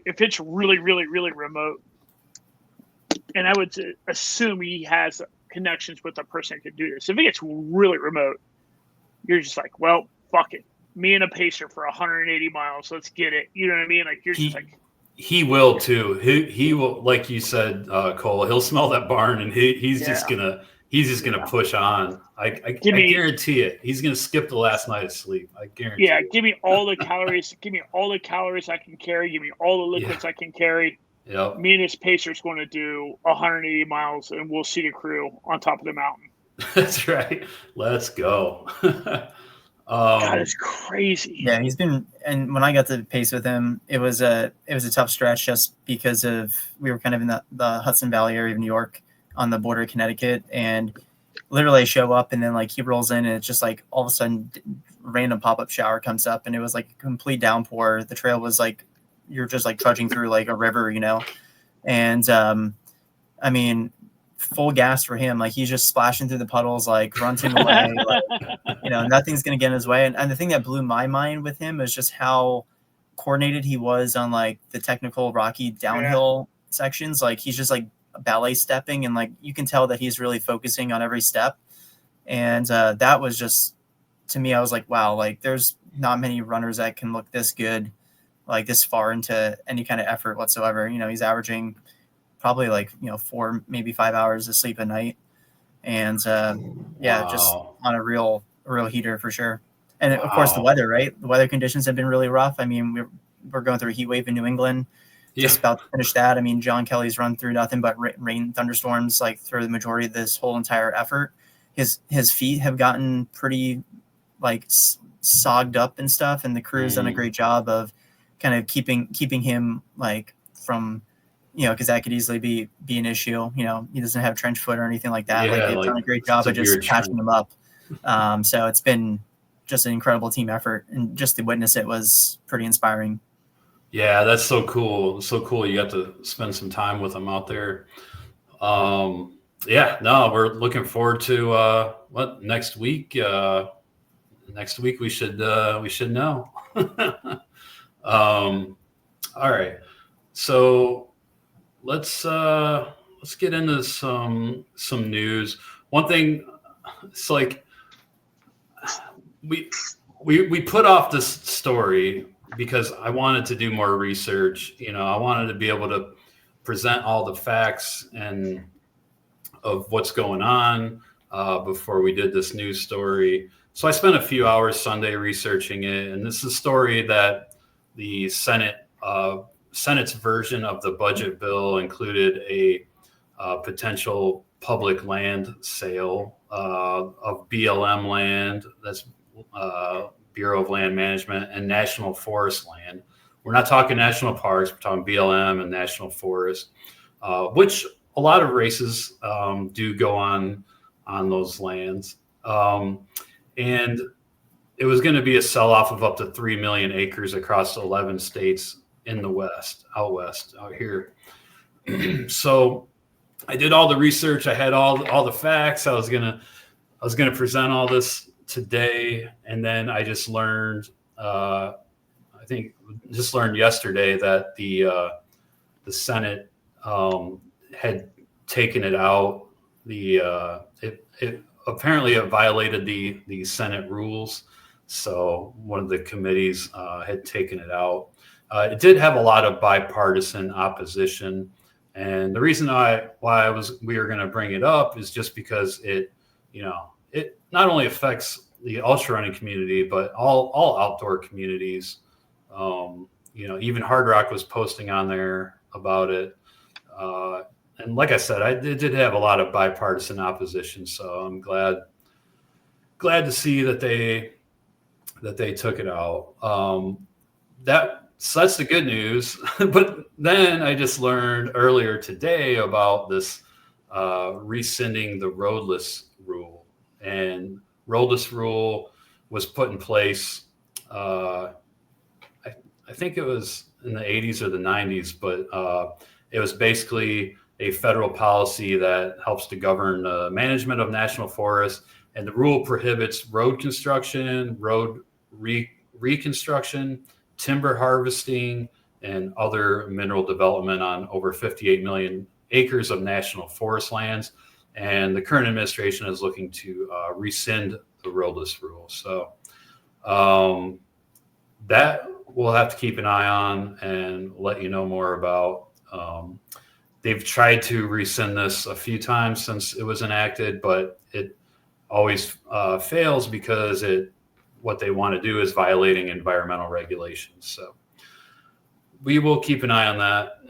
B: really remote, and I would assume he has connections with a person that could do this. If it gets really remote, you're just like, well, fuck it. Me and a pacer for 180 miles. Let's get it. You know what I mean? Like just like.
A: He will too. He will, like you said, Cole. He'll smell that barn, and he's just gonna push on. I guarantee it. He's gonna skip the last night of sleep. I guarantee.
B: Yeah,
A: it.
B: Give me all the calories. Give me all the calories I can carry. Give me all the liquids I can carry.
A: Yep.
B: Me and this pacer's going to do 180 miles, and we'll see the crew on top of the mountain.
A: That's right. Let's go.
B: God, it's crazy.
C: Yeah, and when I got to pace with him, it was a tough stretch just because we were kind of in the Hudson Valley area of New York on the border of Connecticut, and literally I show up and then like he rolls in and it's just like all of a sudden random pop-up shower comes up and it was like a complete downpour. The trail was like you're just like trudging through like a river, and I mean, full gas for him. Like he's just splashing through the puddles, like grunting away. Like, nothing's going to get in his way. And the thing that blew my mind with him is just how coordinated he was on like the technical rocky downhill sections. Like he's just like ballet stepping and like, you can tell that he's really focusing on every step. And that was just, to me, I was like, wow, like there's not many runners that can look this good, like this far into any kind of effort whatsoever. He's averaging probably like 4, maybe 5 hours of sleep a night, and just on a real heater for sure. And of course the weather, right? The weather conditions have been really rough. I mean, we're going through a heat wave in New England. Just about to finish that. I mean, John Kelly's run through nothing but rain, thunderstorms, like through the majority of this whole entire effort. His feet have gotten pretty like sogged up and stuff, and the crew's done a great job of kind of keeping him like from, because that could easily be an issue. He doesn't have trench foot or anything like that. Like they've done a great job of just patching him up. So it's been just an incredible team effort, and just to witness it was pretty inspiring.
A: Yeah, that's so cool. So cool. You got to spend some time with him out there. We're looking forward to next week. Next week we should know. All right. So let's get into some news. One thing, it's like we put off this story because I wanted to do more research. I wanted to be able to present all the facts and of what's going on before we did this news story. So I spent a few hours Sunday researching it, and this is a story that the Senate's version of the budget bill included a potential public land sale of BLM land, that's Bureau of Land Management, and national forest land. We're not talking national parks, we're talking BLM and national forest, which a lot of races do go on those lands. And it was going to be a sell-off of up to 3 million acres across 11 states in the West, out here. So I did all the research. I had all the facts. I was gonna present all this today, and then I just learned. I think just learned yesterday that the Senate had taken it out. It apparently it violated the Senate rules, so one of the committees had taken it out. It did have a lot of bipartisan opposition, and the reason we were going to bring it up is just because it not only affects the ultra running community, but all outdoor communities. Even Hard Rock was posting on there about it. And like I said, it did have a lot of bipartisan opposition. So I'm glad to see that they took it out. So that's the good news. But then I just learned earlier today about this rescinding the roadless rule. And roadless rule was put in place, I think it was in the 80s or the 90s, but it was basically a federal policy that helps to govern the management of national forests. And the rule prohibits road construction, road reconstruction, timber harvesting, and other mineral development on over 58 million acres of national forest lands. And the current administration is looking to rescind the roadless rule. So that we'll have to keep an eye on and let you know more about. They've tried to rescind this a few times since it was enacted, but it always fails because what they want to do is violating environmental regulations. So we will keep an eye on that.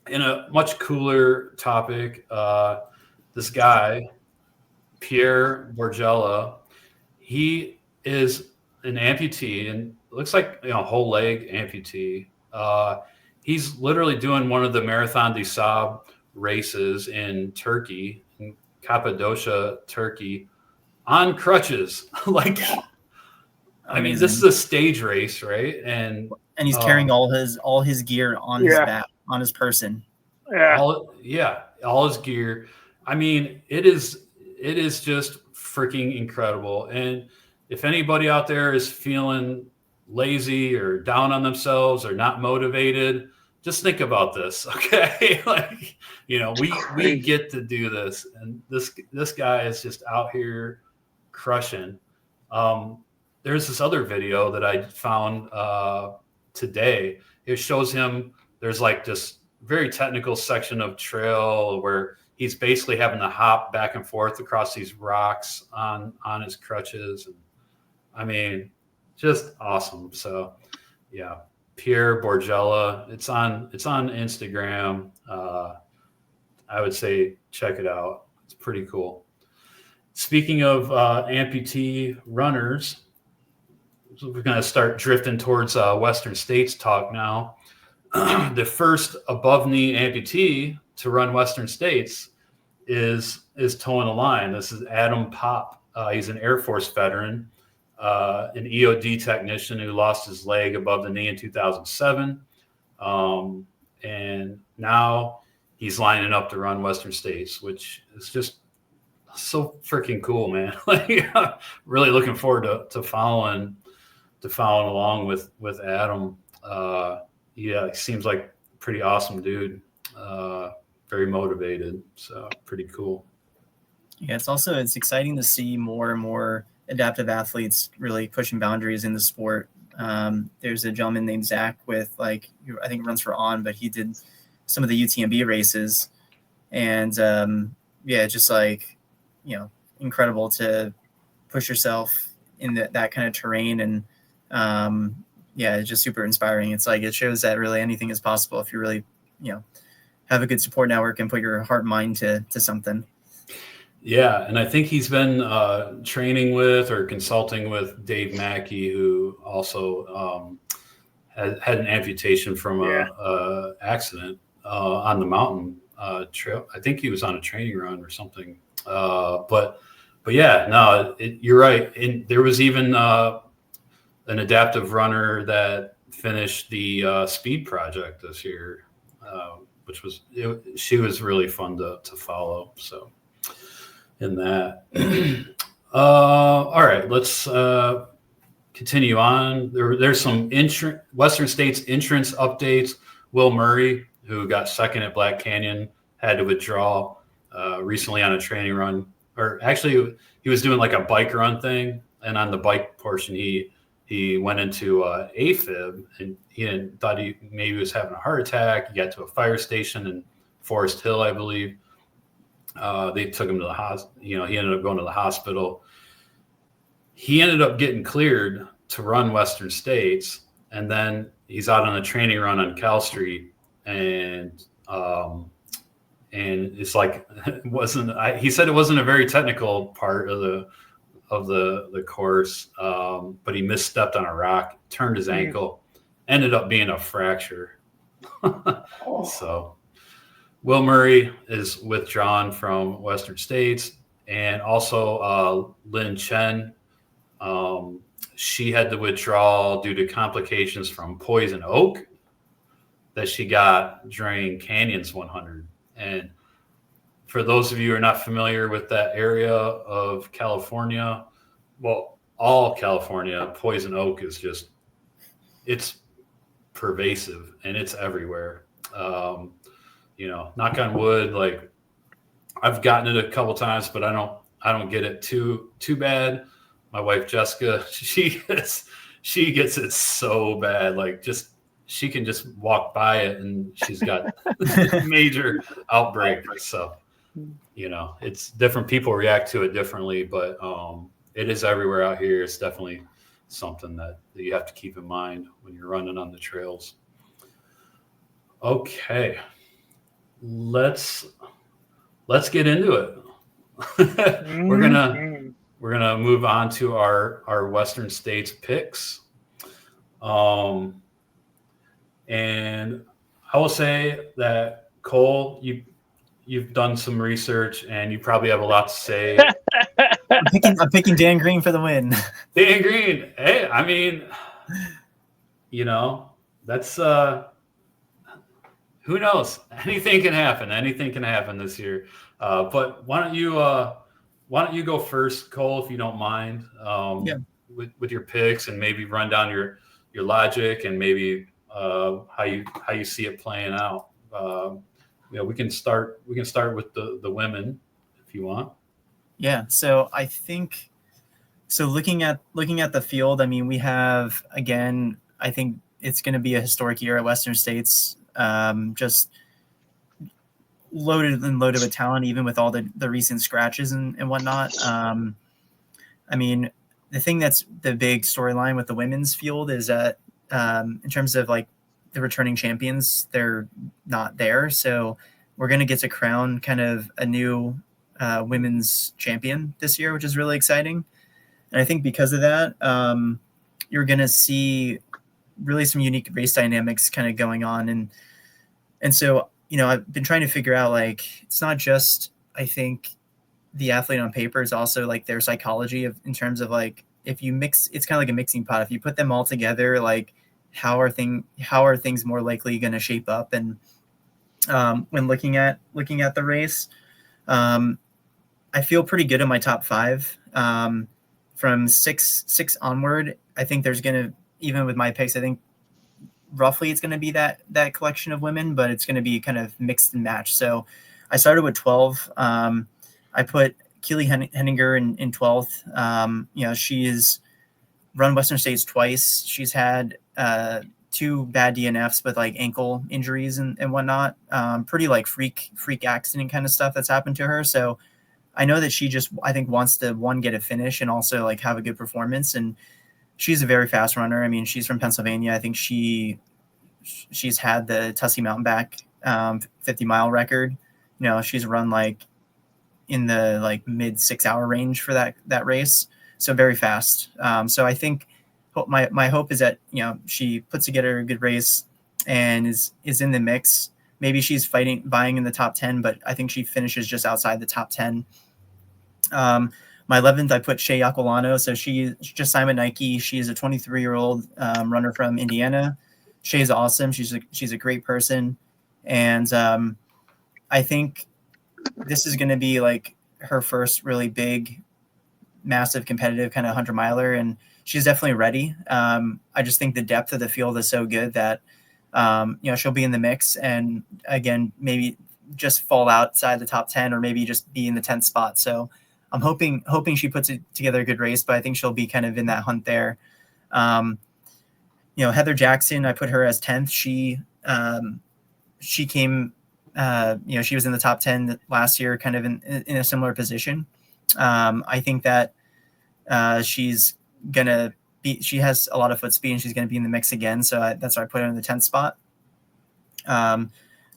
A: In a much cooler topic, this guy, Pierre Borgella, he is an amputee and looks like whole leg amputee. He's literally doing one of the Marathon Des Sables races in Turkey, in Cappadocia, Turkey, on crutches. I mean, this is a stage race, right? And
C: he's carrying all his gear on his back, on his person.
B: Yeah.
A: All his gear. I mean, it is just freaking incredible. And if anybody out there is feeling lazy or down on themselves or not motivated, just think about this, okay? We get to do this, and this guy is just out here crushing. There's this other video that I found today. It shows him. There's this very technical section of trail where he's basically having to hop back and forth across these rocks on his crutches. And I mean, just awesome. So yeah, Pierre Borgella, it's on Instagram. I would say check it out. It's pretty cool. Speaking of amputee runners, so we're going to start drifting towards Western States talk now. The first above knee amputee to run Western States is towing a line. This is Adam Popp. He's an Air Force veteran, an EOD technician who lost his leg above the knee in 2007. And now he's lining up to run Western States, which is just so freaking cool, man. Really looking forward to following along with Adam. Yeah, he seems like a pretty awesome dude. Very motivated. So pretty cool.
C: Yeah, it's exciting to see more and more adaptive athletes really pushing boundaries in the sport. There's a gentleman named Zach with I think runs for On, but he did some of the UTMB races, and just incredible to push yourself in that kind of terrain. And it's just super inspiring. It's it shows that really anything is possible if you really have a good support network and put your heart and mind to something.
A: Yeah, and I think he's been training with or consulting with Dave Mackey, who also had an amputation from a accident. on the mountain trail. I think he was on a training run or something. But yeah, no, you're right. And there was even an adaptive runner that finished the speed project this year, which was she was really fun to follow. So in that, all right, let's continue on. There's some Western States entrance updates. Will Murray, who got second at Black Canyon, had to withdraw recently on a training run, or actually he was doing like a bike run thing, and on the bike portion he went into AFib, and he thought he maybe was having a heart attack. He got to a fire station in Forest Hill, I believe. They took him to the hospital. He ended up going to the hospital. He ended up getting cleared to run Western States, and then he's out on a training run on Cal Street, and it's like he said it wasn't a very technical part of the course, but he misstepped on a rock, turned his ankle, ended up being a fracture. So Will Murray is withdrawn from Western States, and also Lin Chen. She had to withdraw due to complications from poison oak that she got during Canyons 100. And for those of you who are not familiar with that area of California, well, all California, poison oak is just, it's pervasive and it's everywhere. Knock on wood, like I've gotten it a couple times, but I don't get it too bad. My wife Jessica, she gets it so bad, like she can just walk by it and she's got major outbreak. So, it's different. People react to it differently, but it is everywhere out here. It's definitely something that you have to keep in mind when you're running on the trails. Okay, let's get into it. We're gonna move on to our Western States picks. And I will say that Cole, you've done some research and you probably have a lot to say.
C: I'm picking Dan Green for the win.
A: Dan Green, hey, I mean, that's who knows? Anything can happen. Anything can happen this year. But why don't you go first, Cole, if you don't mind, with your picks, and maybe run down your logic and maybe how you see it playing out. We can start with the women if you want.
C: Yeah. So I think, looking at the field, I mean, we have, again, I think it's going to be a historic year at Western States. Just loaded with talent, even with all the recent scratches and whatnot. I mean, the thing that's the big storyline with the women's field is that in terms of like the returning champions, they're not there. So we're going to get to crown kind of a new women's champion this year, which is really exciting. And I think because of that, you're going to see really some unique race dynamics kind of going on. And so, I've been trying to figure out, like, it's not just, I think, the athlete on paper, is also like their psychology in terms of like, if you mix, it's kind of like a mixing pot. If you put them all together, like how are things more likely going to shape up? And when looking at the race, I feel pretty good in my top five. From six onward, I think there's going to, even with my picks, I think roughly it's going to be that collection of women, but it's going to be kind of mixed and matched. So I started with 12. I put Keely Henninger in 12th. She's run Western States twice. She's had 2 bad DNFs with like ankle injuries and whatnot. Pretty like freak accident kind of stuff that's happened to her. So I know that she just, I think, wants to, one, get a finish and also like have a good performance. And she's a very fast runner. I mean, she's from Pennsylvania. I think she's had the Tussey Mountain Back 50-mile record. She's run like in the like mid 6-hour range for that race. So very fast. So I think my hope is that, she puts together a good race and is in the mix. maybe she's vying in the top 10, but I think she finishes just outside the top 10. My 11th, I put Shea Aquilano. So she just signed with Nike. She's a 23-year-old runner from Indiana. Shea's awesome. She's a great person. And I think this is going to be like her first really big, massive competitive kind of 100-miler. And she's definitely ready. I just think the depth of the field is so good that, she'll be in the mix. And again, maybe just fall outside the top 10 or maybe just be in the 10th spot. So I'm hoping she puts it together a good race, but I think she'll be kind of in that hunt there. Heather Jackson, I put her as 10th. She came, she was in the top 10 last year, kind of in a similar position. I think that she has a lot of foot speed and she's going to be in the mix again. So that's why I put her in the 10th spot.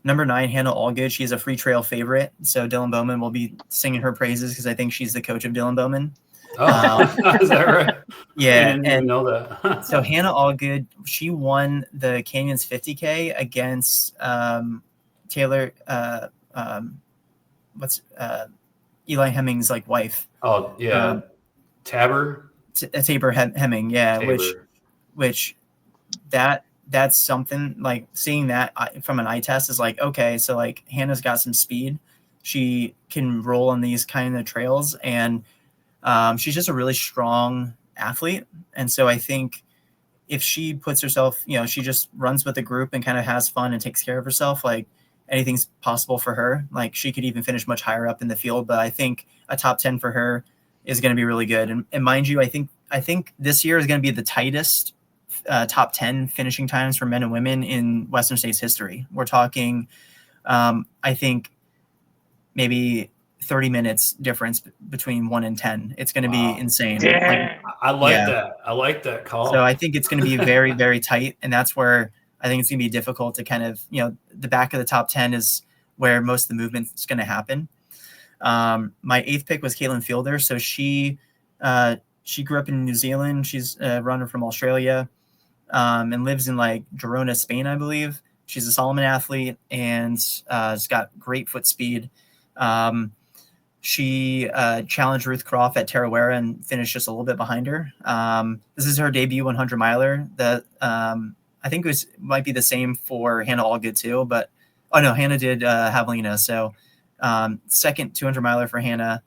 C: Number 9, Hannah Allgood. She's a free trail favorite. So Dylan Bowman will be singing her praises because I think she's the coach of Dylan Bowman.
A: Oh, is that right?
C: Yeah.
A: I didn't even know that.
C: So Hannah Allgood, she won the Canyons 50K against Taylor, Eli Hemming's like wife.
A: Oh, yeah. Tabor
C: Hemming. Yeah.
A: Tabor.
C: Which that's something like seeing that from an eye test is like, okay, so like Hannah's got some speed. She can roll on these kind of trails and she's just a really strong athlete. And so I think if she puts herself, she just runs with the group and kind of has fun and takes care of herself, like anything's possible for her. Like she could even finish much higher up in the field, but I think a top 10 for her is going to be really good. And mind you, I think this year is going to be the tightest top 10 finishing times for men and women in Western States history. We're talking, I think maybe 30 minutes difference between 1 and 10. It's going to be insane.
A: I like that. I like that call.
C: So I think it's going to be very, very tight. And that's where I think it's going to be difficult to kind of, the back of the top 10 is where most of the movement is going to happen. My 8th pick was Caitlin Fielder. So she grew up in New Zealand. She's a runner from Australia. And lives in like Girona, Spain, I believe. She's a Solomon athlete and has got great foot speed. She challenged Ruth Croft at Tarawera and finished just a little bit behind her. This is her debut 100-miler. I think might be the same for Hannah Allgood too, but Hannah did Javelina. So second 200-miler for Hannah.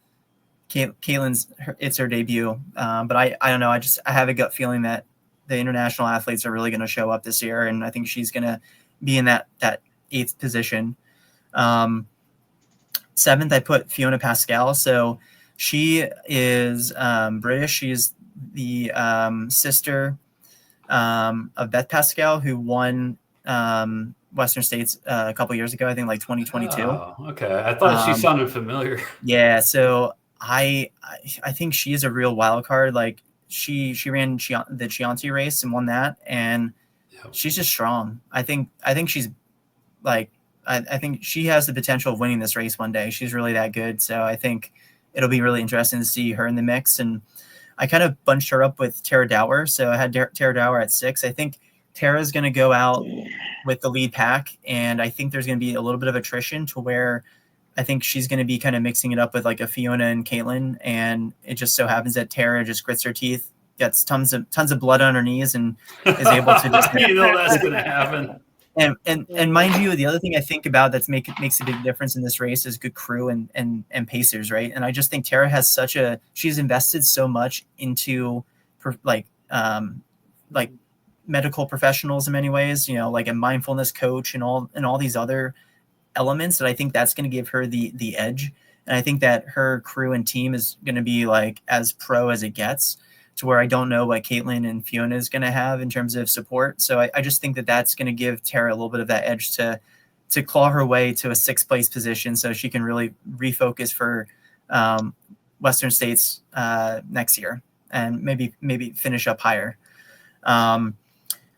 C: Caitlin's it's her debut, but I don't know. I have a gut feeling that the international athletes are really going to show up this year, and I think she's going to be in that 8th position. 7th, I put Fiona Pascal. So she is British. She's the sister of Beth Pascal, who won Western States a couple years ago, I think like 2022.
A: Oh, okay. I thought she sounded familiar.
C: Yeah. So I think she is a real wild card. Like she ran the Chianti race and won that. And she's just strong. I think she's like, I think she has the potential of winning this race one day. She's really that good. So I think it'll be really interesting to see her in the mix. And I kind of bunched her up with Tara Dower. So I had Tara Dower at 6. I think Tara's going to go out with the lead pack. And I think there's going to be a little bit of attrition to where I think she's going to be kind of mixing it up with like a Fiona and Caitlin. And it just so happens that Tara just grits her teeth, gets tons of blood on her knees, and is able to just
A: that's going to happen.
C: And mind you, the other thing I think about that makes a big difference in this race is good crew and pacers, right? And I just think Tara has she's invested so much into like medical professionals in many ways, like a mindfulness coach and all these other elements that I think that's going to give her the edge. And I think that her crew and team is going to be like as pro as it gets, to where I don't know what Caitlin and Fiona is going to have in terms of support. So I just think that that's going to give Tara a little bit of that edge to claw her way to a 6th place position, so she can really refocus for Western States next year and maybe finish up higher.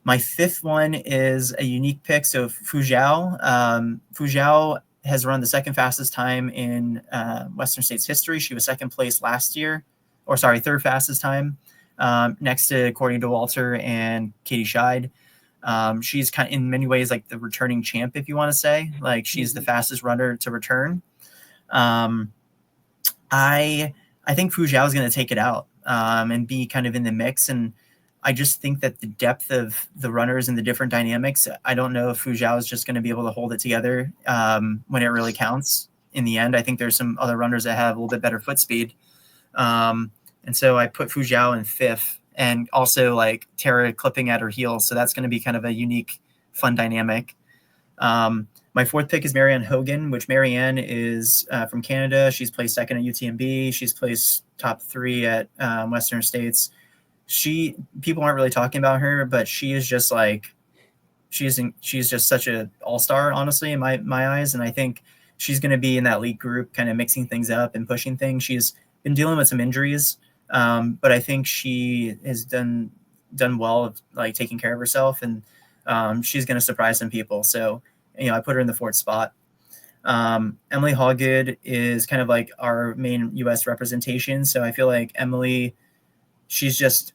C: My 5th one is a unique pick. So Fu Zhao. Fu Zhao has run the 2nd fastest time in Western States history. She was 2nd place last year, 3rd fastest time, next to Courtney DeWalter and Katie Scheid. She's kind of, in many ways, like the returning champ, if you want to say. Like, she's the fastest runner to return. I think Fu Zhao is going to take it out and be kind of in the mix. And I just think that the depth of the runners and the different dynamics, I don't know if Fu Zhao is just going to be able to hold it together when it really counts. In the end, I think there's some other runners that have a little bit better foot speed. And so I put Fu Zhao in fifth, and also like Tara clipping at her heels. So that's going to be kind of a unique, fun dynamic. My fourth pick is Marianne Hogan, which Marianne is from Canada. She's placed second at UTMB. She's placed top 3 at Western States. People aren't really talking about her, but she is just like, she's just such an all-star, honestly, in my eyes. And I think she's going to be in that league group, kind of mixing things up and pushing things. She's been dealing with some injuries, but I think she has done well, like taking care of herself, and she's going to surprise some people. So, I put her in the 4th spot. Emily Hawgood is kind of like our main U.S. representation. So I feel like Emily, she's just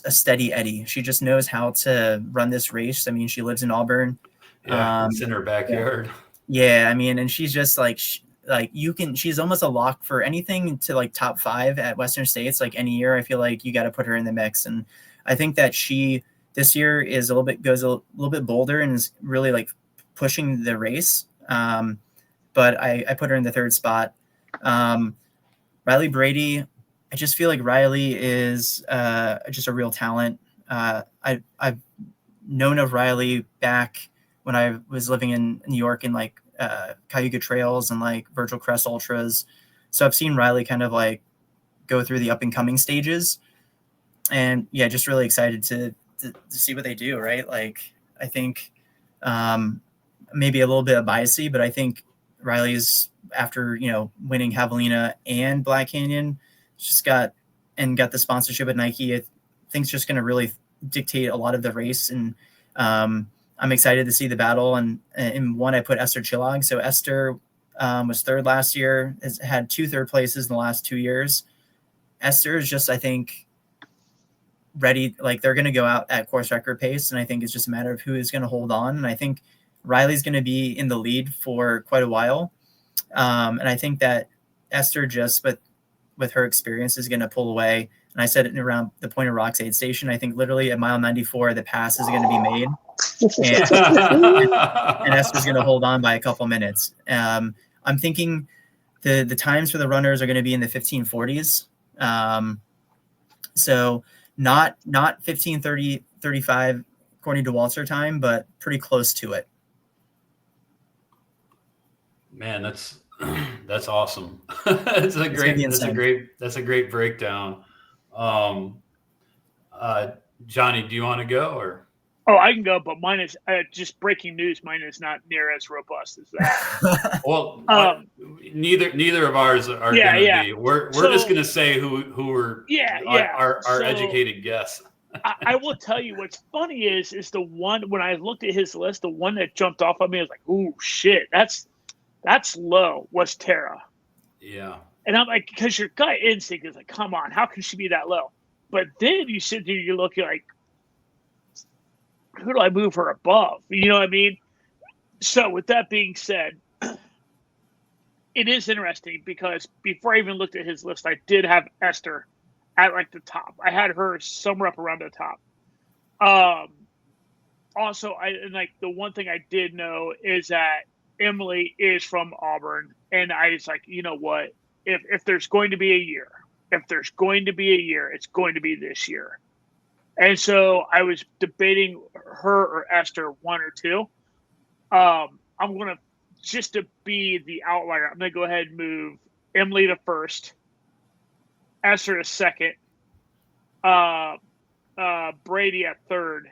C: a steady Eddie. She just knows how to run this race. I mean, she lives in Auburn.
A: Yeah, it's in her backyard.
C: Yeah, I mean, and she's just like she's almost a lock for anything to like top 5 at Western States. Like any year, I feel like you got to put her in the mix. And I think that she this year goes a little bit bolder and is really like pushing the race. But I put her in the 3rd spot. Riley Brady, I just feel like Riley is just a real talent. I've known of Riley back when I was living in New York in like Cayuga Trails and like Virtual Crest Ultras. So I've seen Riley kind of like go through the up and coming stages, and yeah, just really excited to see what they do. Right. Like, I think maybe a little bit of biasy, but I think Riley's, after, winning Javelina and Black Canyon, just got the sponsorship at Nike. I think it's just going to really dictate a lot of the race. And I'm excited to see the battle. And in one, I put Esther Chillag. So Esther was 3rd last year, has had 2 3rd places in the last 2 years. Esther is just, I think, ready. Like, they're going to go out at course record pace. And I think it's just a matter of who is going to hold on. And I think Riley's going to be in the lead for quite a while. And I think that Esther, just with her experience, is going to pull away. And I said it around the Point of Rocks aid station. I think literally at mile 94, the pass is going to be made. And Esther's going to hold on by a couple minutes. I'm thinking the times for the runners are going to be in the 1540s. So not 15:30, 35 according to Walter time, but pretty close to it.
A: Man, that's awesome. That's a great breakdown. Johnny, do you want to go, or?
B: Oh, I can go, but mine is just breaking news. Mine is not near as robust as that.
A: Well, neither of ours are going to be. We're just going to say who are our educated guess.
B: I will tell you what's funny is the one, when I looked at his list, the one that jumped off at me was like, "Ooh, shit, that's low," was Tara.
A: Yeah.
B: And I'm like, because your gut instinct is like, come on, how can she be that low? But then you sit there, you're looking like, who do I move her above? You know what I mean? So with that being said, it is interesting because before I even looked at his list, I did have Esther at like the top. I had her somewhere up around the top. Also, the one thing I did know is that Emily is from Auburn, and I was like, you know what? If there's going to be a year, it's going to be this year. And so I was debating her or Esther, 1 or 2. I'm going to, just to be the outlier, I'm going to go ahead and move Emily to 1st, Esther to 2nd, Brady at 3rd,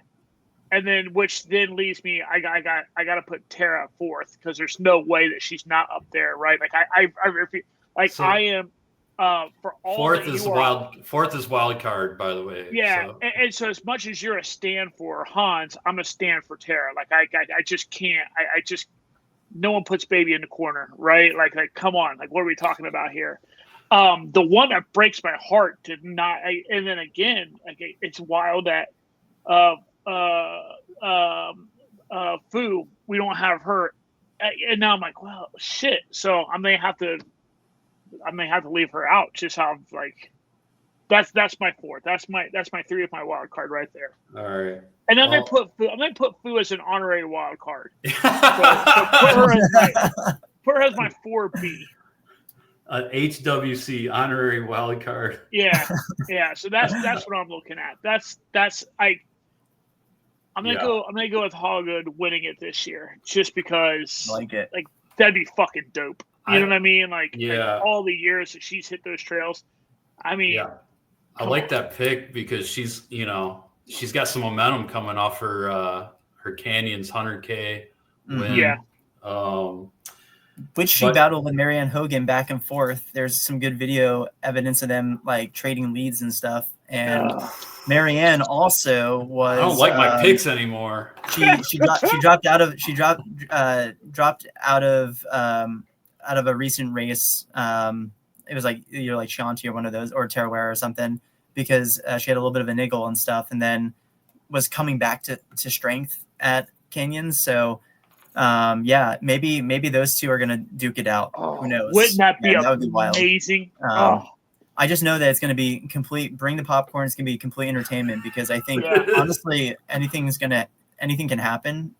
B: and then which then leaves me. I got to put Tara 4th because there's no way that she's not up there, right? Like I am. For all
A: 4th is wild. 4th is wild card, by the way.
B: Yeah,
A: so.
B: And so as much as you're a stand for Hans, I'm a stand for Tara. Like I just can't. I just, no one puts baby in the corner, right? Like come on, like what are we talking about here? The one that breaks my heart to not. And then again, like it's wild that Fu, we don't have her, and now I'm like, well, shit. So I may have to leave her out. Just how like that's my fourth. That's my three of my wild card right there.
A: All right.
B: And I'm gonna put Fu as an honorary wild card. So put her as my 4B.
A: An HWC honorary wild card.
B: Yeah. So that's what I'm looking at. I'm gonna go with Hallgood winning it this year, just because
C: I like it.
B: Like that'd be fucking dope. You know what I mean? Like all the years that she's hit those trails. I mean,
A: I like that pick because she's got some momentum coming off her Canyons 100K win.
B: Yeah.
C: Which she battled with Marianne Hogan back and forth. There's some good video evidence of them like trading leads and stuff. And Marianne also was.
A: I don't like my picks anymore.
C: She dropped out of a recent race. It was like either like Shanti or one of those, or Teraware or something, because she had a little bit of a niggle and stuff, and then was coming back to strength at Canyons. So maybe those two are gonna duke it out. Who knows?
B: Wouldn't that be
C: that would be wild.
B: Amazing?
C: I just know that it's going to be complete. Bring the popcorn. It's going to be complete entertainment, because I think honestly anything can happen.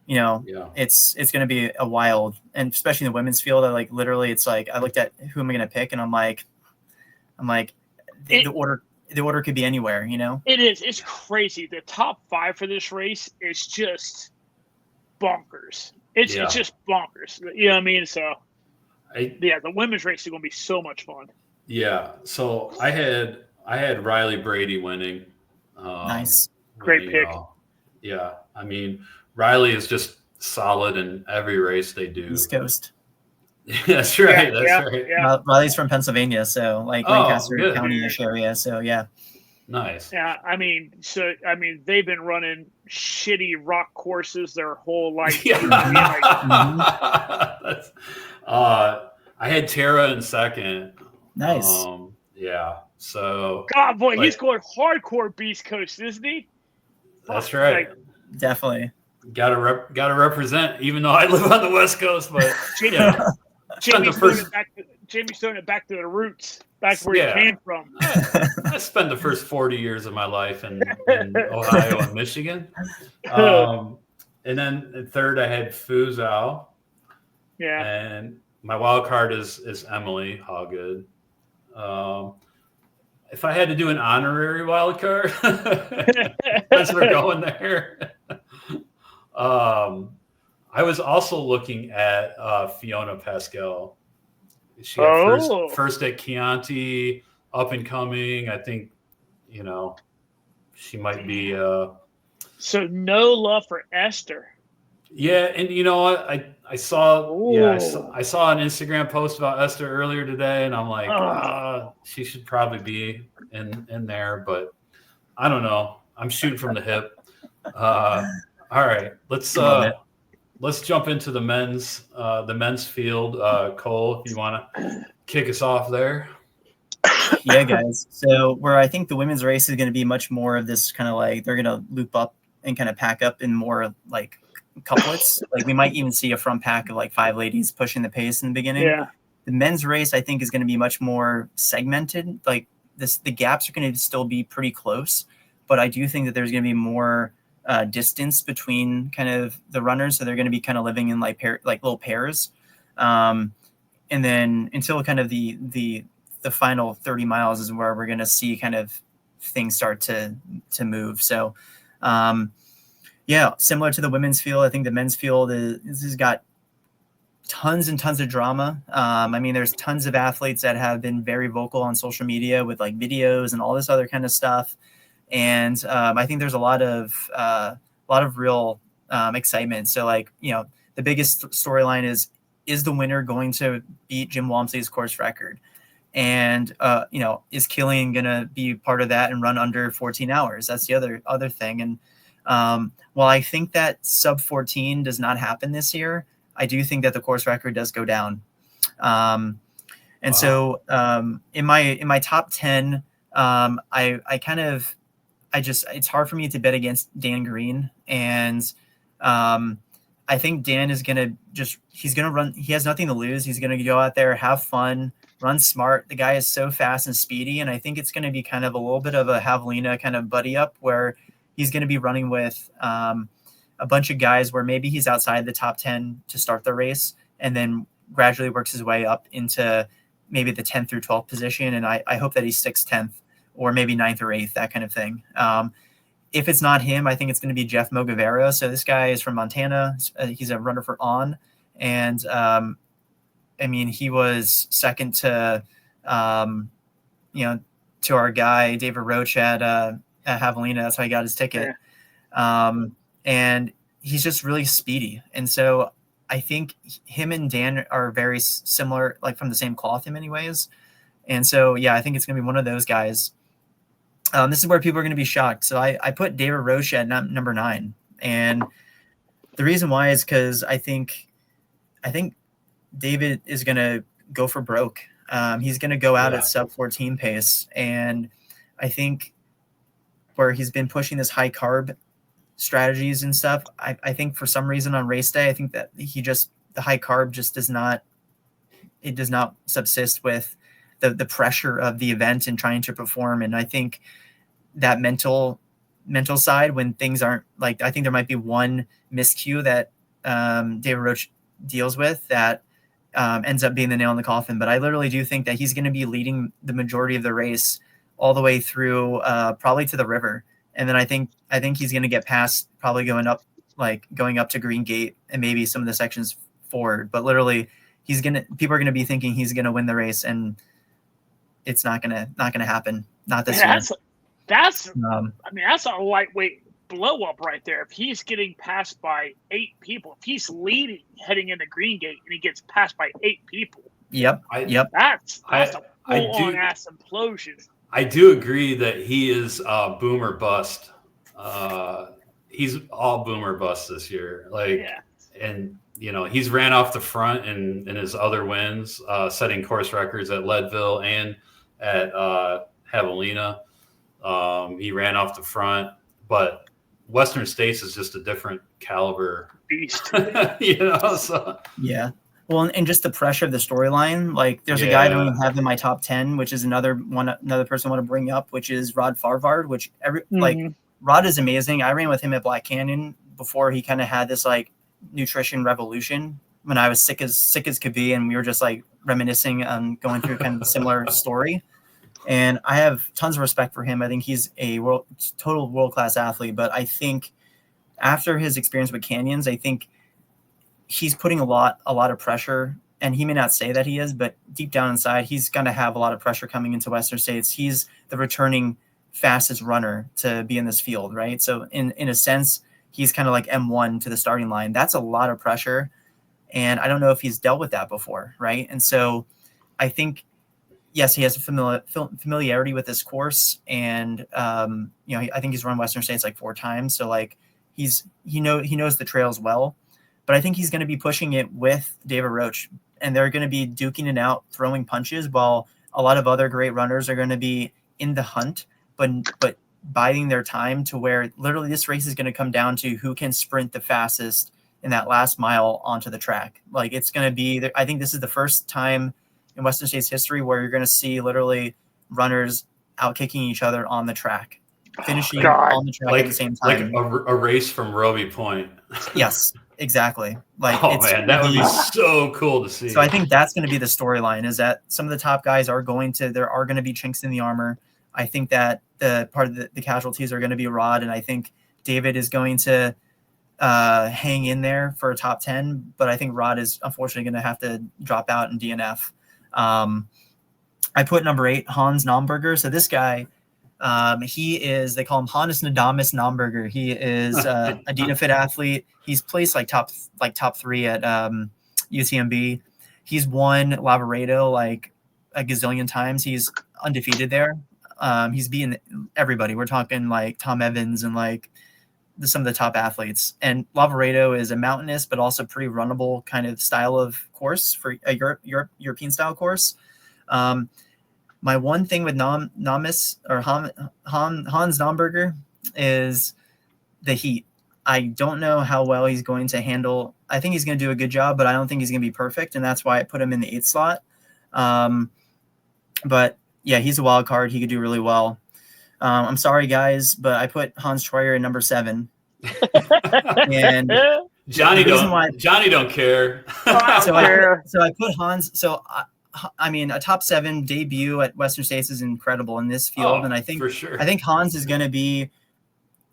C: It's going to be a wild, and especially in the women's field. I like literally, it's like I looked at who am I going to pick, and I'm like the order could be anywhere.
B: It is. It's crazy. The top 5 for this race is just bonkers. It's just bonkers. You know what I mean? So. The women's race is going to be so much fun.
A: Yeah. So I had Riley Brady winning.
C: Nice.
B: Great pick.
A: Yeah. I mean, Riley is just solid in every race they do.
C: East Coast.
A: That's right. Right.
B: Yeah.
C: Riley's from Pennsylvania, so like Lancaster County-ish area. So yeah.
A: Nice.
B: Yeah. I mean, they've been running shitty rock courses their whole life.
A: Yeah. I had Tara in second.
C: Nice.
A: So.
B: God, boy, he's going hardcore Beast Coast, isn't he?
A: That's right.
C: Definitely.
A: Gotta represent, even though I live on the West Coast. But
B: Jamie's throwing it back to the roots, back where he came from.
A: I spent the first 40 years of my life in Ohio and Michigan. And then in third, I had Fuzhou.
B: Yeah.
A: And my wild card is Emily Hallgood. If I had to do an honorary wild card, as we're going there, I was also looking at Fiona Pascal. She got first at Chianti, up and coming. I think, she might be.
B: So no love for Esther.
A: Yeah, and you know what? I saw I saw an Instagram post about Esther earlier today, and I'm like, she should probably be in there, but I don't know. I'm shooting from the hip. All right, let's jump into the men's field. Cole, if you want to kick us off there.
C: Yeah, guys. So where I think the women's race is going to be much more of this kind of like they're going to loop up and kind of pack up in more like couplets. Like we might even see a front pack of like 5 ladies pushing the pace in the beginning.
B: Yeah.
C: The men's race I think is going to be much more segmented. Like the gaps are going to still be pretty close, but I do think that there's going to be more distance between kind of the runners. So they're going to be kind of living in like little pairs. And then until kind of the final 30 miles is where we're going to see kind of things start to move. So, similar to the women's field, I think the men's field has got tons and tons of drama. There's tons of athletes that have been very vocal on social media with like videos and all this other kind of stuff. And I think there's a lot of real excitement. So like, the biggest storyline is the winner going to beat Jim Walmsley's course record? And, is Killian going to be part of that and run under 14 hours? That's the other thing. And while I think that sub 14 does not happen this year, I do think that the course record does go down. So in my top 10, I kind of it's hard for me to bet against Dan Green. And I think Dan is going to he's going to run. He has nothing to lose. He's going to go out there, have fun, run smart. The guy is so fast and speedy. And I think it's going to be kind of a little bit of a Javelina kind of buddy up where he's going to be running with a bunch of guys where maybe he's outside the top 10 to start the race and then gradually works his way up into maybe the 10th through 12th position. And I hope that he's 6th, 10th, or maybe 9th or 8th, that kind of thing. If it's not him, I think it's going to be Jeff Mogavera. So this guy is from Montana. He's a runner for On. And I mean, he was second to, to our guy, David Roach at Javelina. That's how he got his ticket. And he's just really speedy. And so I think him and Dan are very similar, like from the same cloth in many ways. And so, yeah, I think it's going to be one of those guys. This is where people are going to be shocked. So I put David Roche at number 9. And the reason why is because I think David is going to go for broke. He's going to go out at sub 14 pace. And I think where he's been pushing this high carb strategies and stuff, I think for some reason on race day, I think that the high carb just does not subsist with the pressure of the event and trying to perform. And I think that mental side, when things aren't like, I think there might be one miscue that David Roach deals with that ends up being the nail in the coffin. But I literally do think that he's going to be leading the majority of the race all the way through probably to the river. And then I think he's going to get past, probably going up to Green Gate and maybe some of the sections forward. But literally people are going to be thinking he's going to win the race, and it's not going to happen. Not this year.
B: That's a lightweight blow up right there. If he's getting passed by 8 people, if he's leading heading into Green Gate and he gets passed by 8 people.
C: Yep.
B: That's a full on ass implosion.
A: I do agree that he is boomer bust. He's all boomer bust this year. And he's ran off the front in his other wins, setting course records at Leadville and at Javelina. He ran off the front, but Western States is just a different caliber
B: beast.
A: So.
C: Yeah. Well, and just the pressure of the storyline, like there's a guy I don't even have in my top 10, which is another person I want to bring up, which is Rod Farvard, which Rod is amazing. I ran with him at Black Canyon before he kind of had this like nutrition revolution when I was sick as could be. And we were just like reminiscing on going through kind of a similar story. And I have tons of respect for him. I think he's a total world-class athlete, but I think after his experience with Canyons, I think he's putting a lot of pressure, and he may not say that he is, but deep down inside, he's going to have a lot of pressure coming into Western States. He's the returning fastest runner to be in this field, right? So in a sense, he's kind of like M1 to the starting line. That's a lot of pressure, and I don't know if he's dealt with that before, right? And so I think, yes, he has a familiarity with this course, and I think he's run Western States like 4 times, so like he knows the trails well. But I think he's going to be pushing it with David Roach, and they're going to be duking it out, throwing punches, while a lot of other great runners are going to be in the hunt, but biding their time to where literally this race is going to come down to who can sprint the fastest in that last mile onto the track. Like it's going to be, I think this is the first time in Western States history where you're going to see literally runners outkicking each other on the track, finishing on the track at the same time.
A: Like a race from Roby Point.
C: Yes. Exactly. Like,
A: man, that would be so cool to see.
C: So I think that's going to be the storyline, is that some of the top guys there are going to be chinks in the armor. I think that the part of the casualties are going to be Rod, and I think David is going to hang in there for a top 10, but I think Rod is unfortunately going to have to drop out in DNF. I put number 8, Hans Naumberger. So this guy, he is, they call him Hannes Nadamus Naumberger. He is a DINAFIT athlete. He's placed top 3 at UTMB. He's won Lavaredo like a gazillion times. He's undefeated there. He's beaten everybody. We're talking like Tom Evans and like some of the top athletes. And Lavaredo is a mountainous, but also pretty runnable kind of style of course for a European style course. My one thing with Hans Nomberger is the heat. I don't know how well he's going to handle. I think he's going to do a good job, but I don't think he's going to be perfect, and that's why I put him in the 8th slot. But yeah, he's a wild card. He could do really well. I'm sorry, guys, but I put Hans Troyer in number 7. And
A: Johnny don't care.
C: So I put Hans. So I mean, a top 7 debut at Western States is incredible in this field, and I think
A: for sure.
C: I think Hans is going to be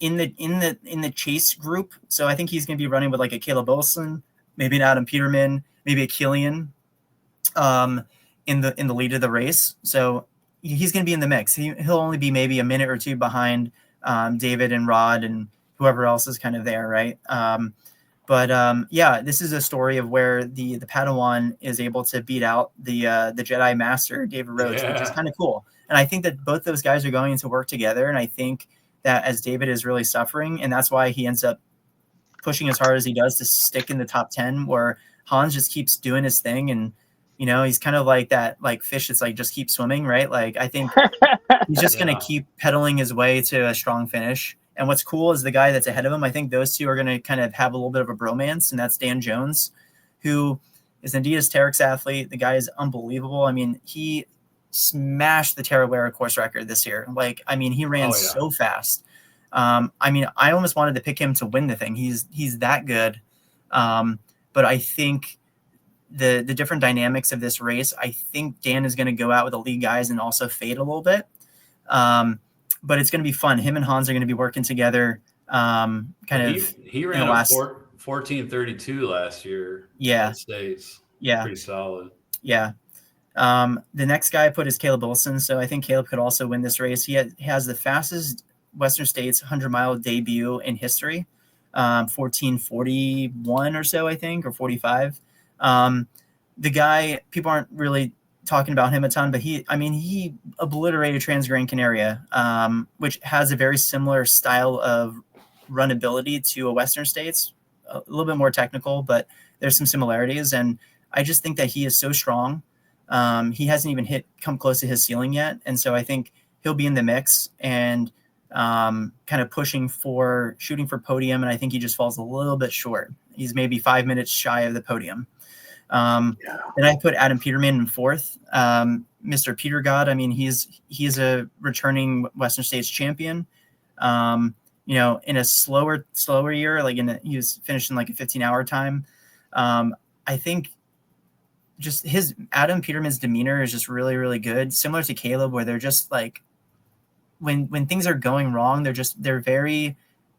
C: in the chase group. So I think he's going to be running with like a Caleb Olson, maybe an Adam Peterman, maybe a Killian, in the lead of the race. So he's going to be in the mix. He'll only be maybe a minute or 2 behind David and Rod and whoever else is kind of there, right? Yeah, this is a story of where the Padawan is able to beat out the Jedi Master, David Rhodes, which is kind of cool. And I think that both those guys are going to work together. And I think that as David is really suffering, and that's why he ends up pushing as hard as he does to stick in the top 10, where Hans just keeps doing his thing. And, he's kind of like that, like fish that's like just keep swimming, right? Like, I think he's just going to keep pedaling his way to a strong finish. And what's cool is the guy that's ahead of him. I think those two are going to kind of have a little bit of a bromance, and that's Dan Jones, who is indeed a Terex athlete. The guy is unbelievable. I mean, he smashed the Tarawera course record this year. Like, I mean, he ran so fast. I mean, I almost wanted to pick him to win the thing. He's that good. But I think the different dynamics of this race, I think Dan is going to go out with the lead guys and also fade a little bit. But it's going to be fun. Him and Hans are going to be working together.
A: He ran a 14:32 last year.
C: Yeah.
A: States.
C: Yeah.
A: Pretty solid.
C: Yeah. The next guy I put is Caleb Olson. So I think Caleb could also win this race. He has the fastest Western States 100-mile debut in history. 14:41 or so, I think, or 45. The guy, people aren't really talking about him a ton, but he obliterated Trans-Gran Canaria, which has a very similar style of runability to a Western States, a little bit more technical, but there's some similarities. And I just think that he is so strong. He hasn't even come close to his ceiling yet. And so I think he'll be in the mix and kind of shooting for podium. And I think he just falls a little bit short. He's maybe 5 minutes shy of the podium. Then I put Adam Peterman in 4th. Mr. Peter God. I mean, he's a returning Western States champion. In a slower year, like he was finishing like a 15-hour time. I think just Adam Peterman's demeanor is just really, really good. Similar to Caleb, where they're just like, when things are going wrong, they're very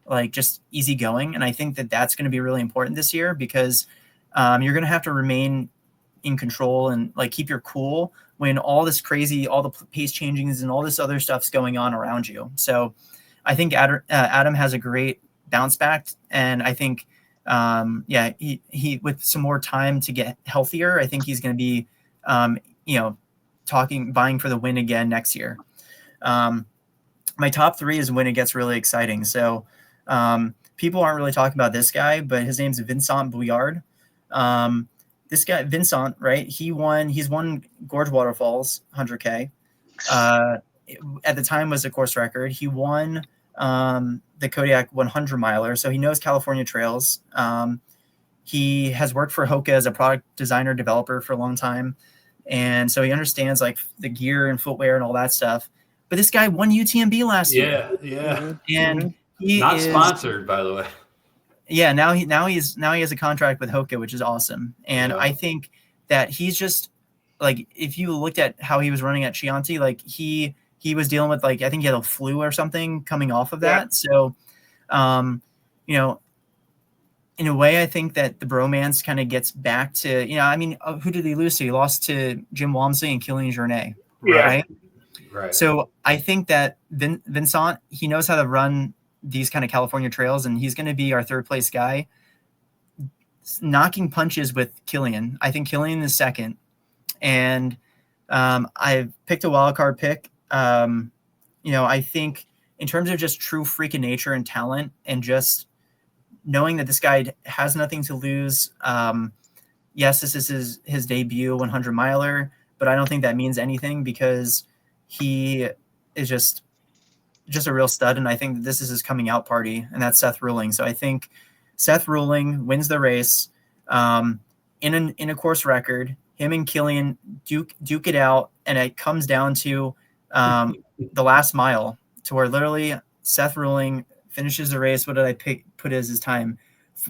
C: like just easygoing. And I think that that's going to be really important this year because you're going to have to remain in control and like keep your cool when all this crazy, all the pace changings and all this other stuff's going on around you. So I think Adam has a great bounce back. And I think, he with some more time to get healthier, I think he's going to be, vying for the win again next year. My top 3 is when it gets really exciting. So people aren't really talking about this guy, but his name's Vincent Bouillard. This guy, Vincent, right? He's won Gorge Waterfalls 100K. At the time was a course record. He won the Kodiak 100 miler. So he knows California trails. He has worked for Hoka as a product designer developer for a long time. And so he understands like the gear and footwear and all that stuff. But this guy won UTMB last year.
A: Yeah.
C: And he
A: not sponsored, by the way.
C: Yeah, now he has a contract with Hoka, which is awesome. And I think that he's just like, if you looked at how he was running at Chianti, like he was dealing with like, I think he had a flu or something coming off of that. So, in a way, I think that the bromance kind of gets back to, who did he lose to? He lost to Jim Walmsley and Killian Jornet, right?
A: Right.
C: So I think that Vincent, he knows how to run these kind of California trails, and he's going to be our 3rd place guy, knocking punches with Killian. I think Killian is 2nd, and I've picked a wild card pick. I think in terms of just true freaking nature and talent, and just knowing that this guy has nothing to lose. Yes, this is his debut 100 miler, but I don't think that means anything because he is just a real stud, and I think this is his coming out party, and that's Seth Ruling. So I think Seth Ruling wins the race in a course record. Him and Killian duke it out, and it comes down to the last mile, to where literally Seth Ruling finishes the race. What did I put as his time?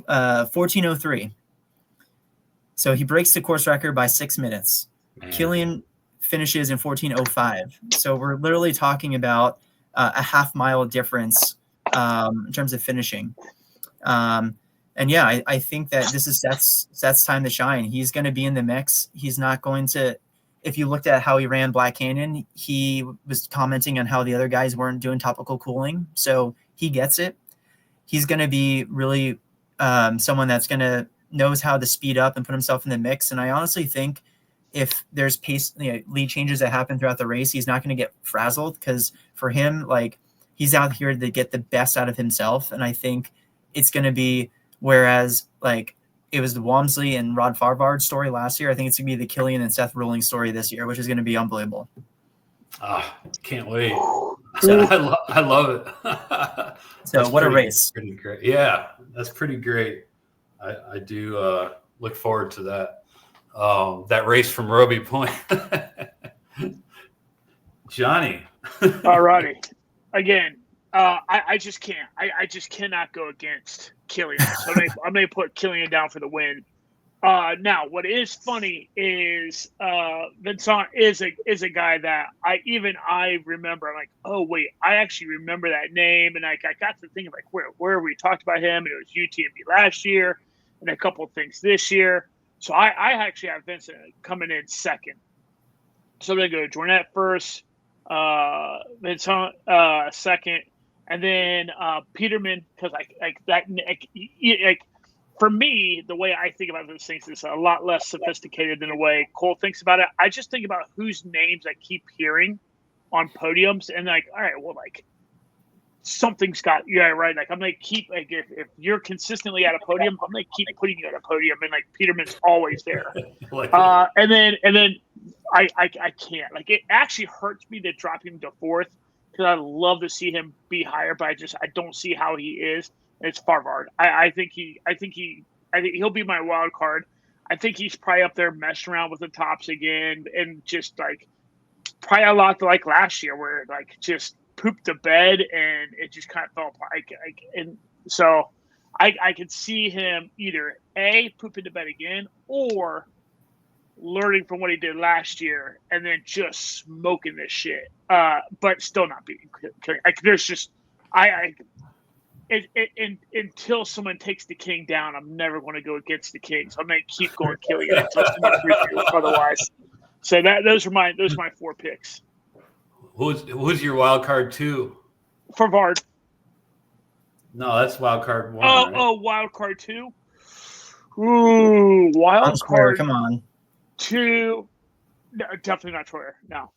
C: 14:03. So he breaks the course record by 6 minutes.
A: Man.
C: Killian finishes in 14:05. So we're literally talking about a half mile difference in terms of finishing. And yeah, I think that this is Seth's time to shine. He's going to be in the mix. He's not going to. If you looked at how he ran Black Canyon, he was commenting on how the other guys weren't doing topical cooling. So he gets it. He's going to be really someone that's going to knows how to speed up and put himself in the mix. And I honestly think if there's pace, lead changes that happen throughout the race, he's not going to get frazzled, because for him, like, he's out here to get the best out of himself. And I think it's going to be, whereas like it was the Walmsley and Rod Farvard story last year, I think it's going to be the Killian and Seth Ruling story this year, which is going to be unbelievable.
A: Can't wait. I love it.
C: So what a race.
A: Pretty great. Yeah, that's pretty great. I do look forward to that. That race from Roby Point. Johnny.
B: All righty. Again, I just can't. I just cannot go against Killian. So I'm going to put Killian down for the win. Now, what is funny is Vincent is a guy that I remember. I'm like, oh wait, I actually remember that name, and I got to thinking like, where we talked about him, and it was UTMB last year, and a couple of things this year. So I actually have Vincent coming in second. So I'm gonna go Jornet first, Vincent second, and then Peterman, because for me, the way I think about those things is a lot less sophisticated than the way Cole thinks about it. I just think about whose names I keep hearing on podiums, and like, all right, well, like something's got right. Like I'm gonna keep if you're consistently at a podium, I'm gonna keep putting you at a podium, and like Peterman's always there. And then I can't. Like it actually hurts me to drop him to fourth, because I love to see him be higher, but I don't see how he is. It's Farvard. I think he'll be my wild card. I think he's probably up there messing around with the tops again, and just like probably a lot like last year, where like just pooped the bed and it just kind of fell apart. And so I could see him either A, pooping the bed again, or learning from what he did last year and then just smoking this shit. But still not beating. There's just until someone takes the King down, I'm never going to go against the King. So I'm going to keep going Killian until someone proves otherwise. So those are my 4 picks.
A: Who's your wild card 2?
B: Farvard.
A: No, that's wild card 1.
B: Oh,
A: right?
B: Wild card 2. Ooh, wild card.
C: Come on.
B: 2. No, definitely not Troyer. No.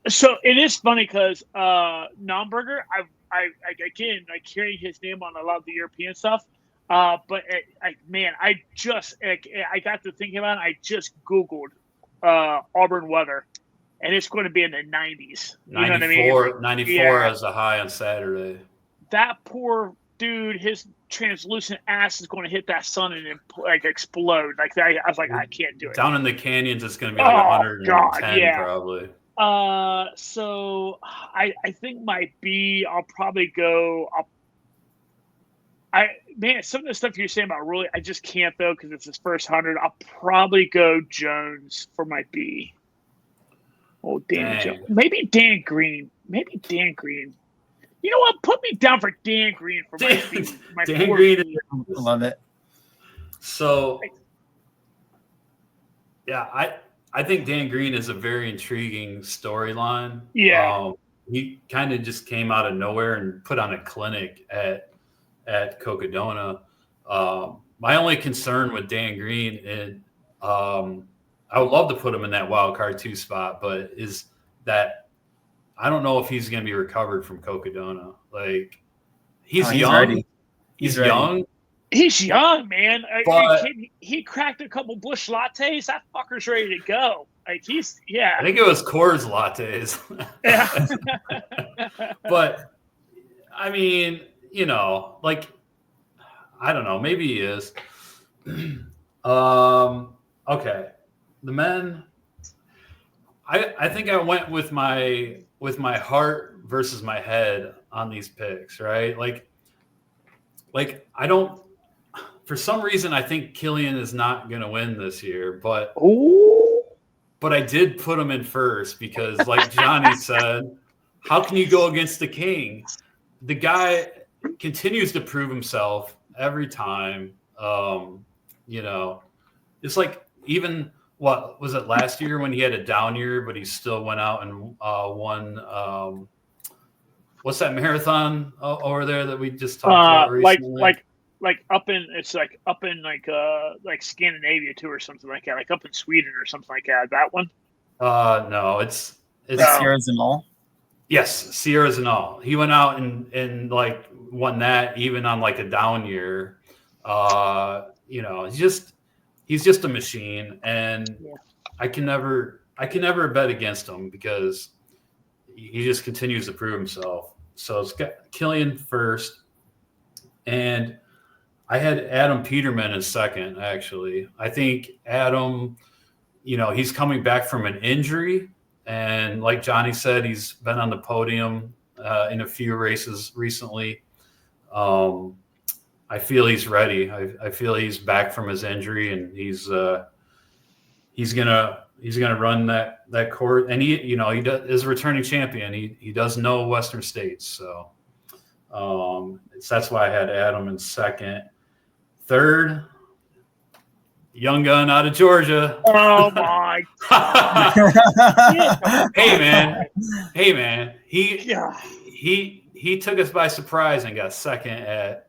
B: So it is funny because Nomberger, I again, like hearing his name on a lot of the European stuff. But I got to thinking about it. I just Googled Auburn weather, and it's going to be in the 90s. You know what I mean?
A: 94 as a high on Saturday.
B: That poor dude, his translucent ass is going to hit that sun and like explode. Like I was like, I can't do it.
A: Down in the canyons, it's going to be like 110 probably.
B: So I think my B, I'll probably go. Some of the stuff you're saying about Rulli, I just can't though, because it's his first 100. I'll probably go Jones for my B. Oh, Dan Jones. Maybe Dan Green. You know what? Put me down for Dan Green for my B.
A: Dan Green.
C: I love it.
A: So, yeah, I think Dan Green is a very intriguing storyline.
B: Yeah.
A: He kind of just came out of nowhere and put on a clinic at Cocodona. My only concern with Dan Green, and I would love to put him in that wild card 2 spot, but is that I don't know if he's going to be recovered from Cocodona. Like he's young.
C: Ready.
A: He's young,
B: He's young, man.
A: But
B: he cracked a couple Bush lattes. That fucker's ready to go. Like
A: I think it was Coors lattes.
B: Yeah.
A: But I mean, you know, like, I don't know, maybe he is. Okay, the men. I think I went with my heart versus my head on these picks, right? Like I don't. For some reason, I think Killian is not going to win this year, but I did put him in first because, like Johnny said, how can you go against the king? The guy continues to prove himself every time. You know, it's like even what was it last year when he had a down year, but he still went out and won. What's that marathon over there that we just talked about recently?
B: Like up in Scandinavia too, or something like that, like up in Sweden or something like that. That one?
C: S.C.A.R
A: No, Yes, S.C.A.R. He went out and like won that even on like a down year. You know, he's just a machine, and I can never bet against him because he just continues to prove himself. So it's got Killian first, and I had Adam Peterman in second, actually. I think Adam, you know, he's coming back from an injury. And like Johnny said, he's been on the podium in a few races recently. I feel he's ready. I feel he's back from his injury, and he's gonna run that course. And he is a returning champion. He does know Western States, so that's why I had Adam in second. Third, young gun out of Georgia.
B: Oh my God!
A: Hey man, he took us by surprise and got second at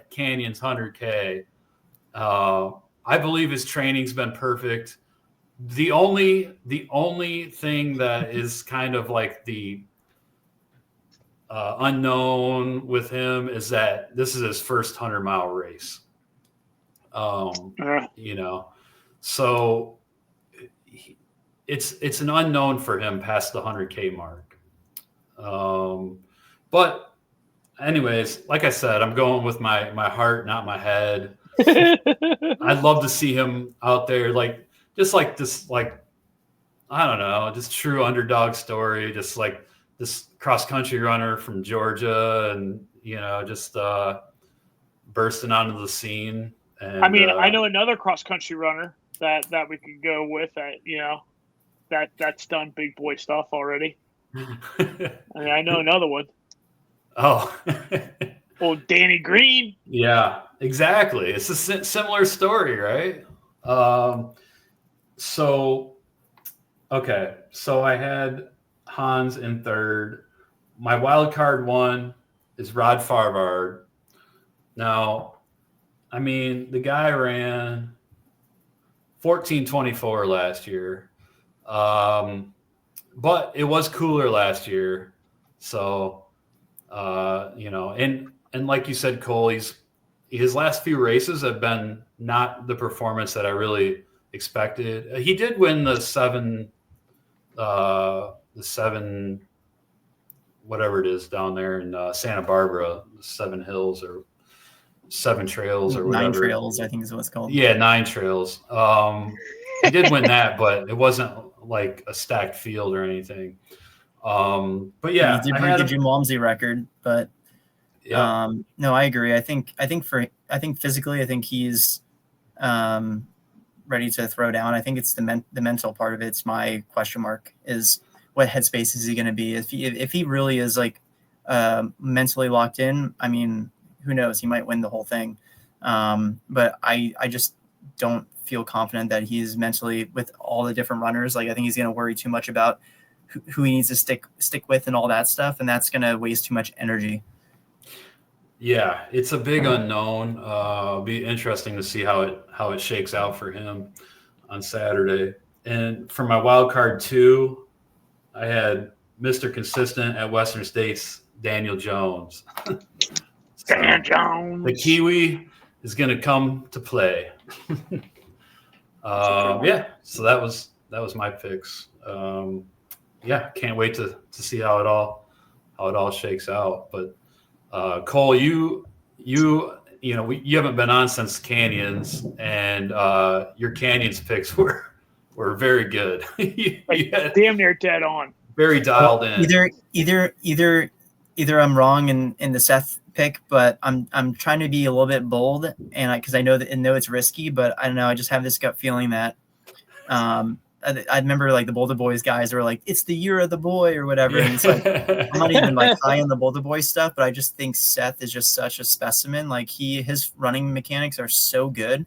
A: Canyon's 100K. I believe his training's been perfect. The only thing that is kind of like the unknown with him is that this is his first 100-mile race. You know, so it's an unknown for him past the 100K mark. But anyways, like I said, I'm going with my heart, not my head. I'd love to see him out there, like I don't know, just true underdog story, just like this cross country runner from Georgia, and you know, just bursting onto the scene. And,
B: I mean, I know another cross country runner that we could go with that, you know, that's done big boy stuff already. I know another one.
A: Oh,
B: old Danny Green.
A: Yeah, exactly. It's a similar story, right? So I had Hans in third. My wild card one is Rod Farvard. Now, I mean, the guy ran 14:24 last year, but it was cooler last year. So, you know, and like you said, Cole, his last few races have been not the performance that I really expected. He did win the seven, whatever it is down there in Santa Barbara, 7 hills or 7 trails or whatever.
C: 9 trails, I think is what it's called.
A: Yeah, 9 trails. He did win that, but it wasn't like a stacked field or anything. But yeah,
C: he did break the Jim Walmsley record, but
A: yeah.
C: No, I agree. I think physically, I think he's ready to throw down. I think it's the mental part of it. It's my question mark is what headspace is he going to be? If he really is like mentally locked in, I mean, who knows? He might win the whole thing. But I just don't feel confident that he's mentally with all the different runners. Like, I think he's going to worry too much about who he needs to stick with and all that stuff. And that's going to waste too much energy.
A: Yeah, it's a big unknown. It'll be interesting to see how it shakes out for him on Saturday. And for my wild card 2, I had Mr. Consistent at Western States, Daniel Jones.
B: Dan Jones.
A: The Kiwi is going to come to play. Yeah, so that was my picks. Yeah, can't wait to see how it all shakes out. But Cole, you haven't been on since Canyons, and your Canyons picks were very good.
B: Damn near dead on.
A: Very dialed in.
C: Either I'm wrong in the Seth pick, but I'm trying to be a little bit bold, and because I know it's risky, but I don't know. I just have this gut feeling that I remember like the Boulder Boys guys were like, it's the year of the boy or whatever. And it's like, I'm not even like high on the Boulder Boys stuff, but I just think Seth is just such a specimen. Like his running mechanics are so good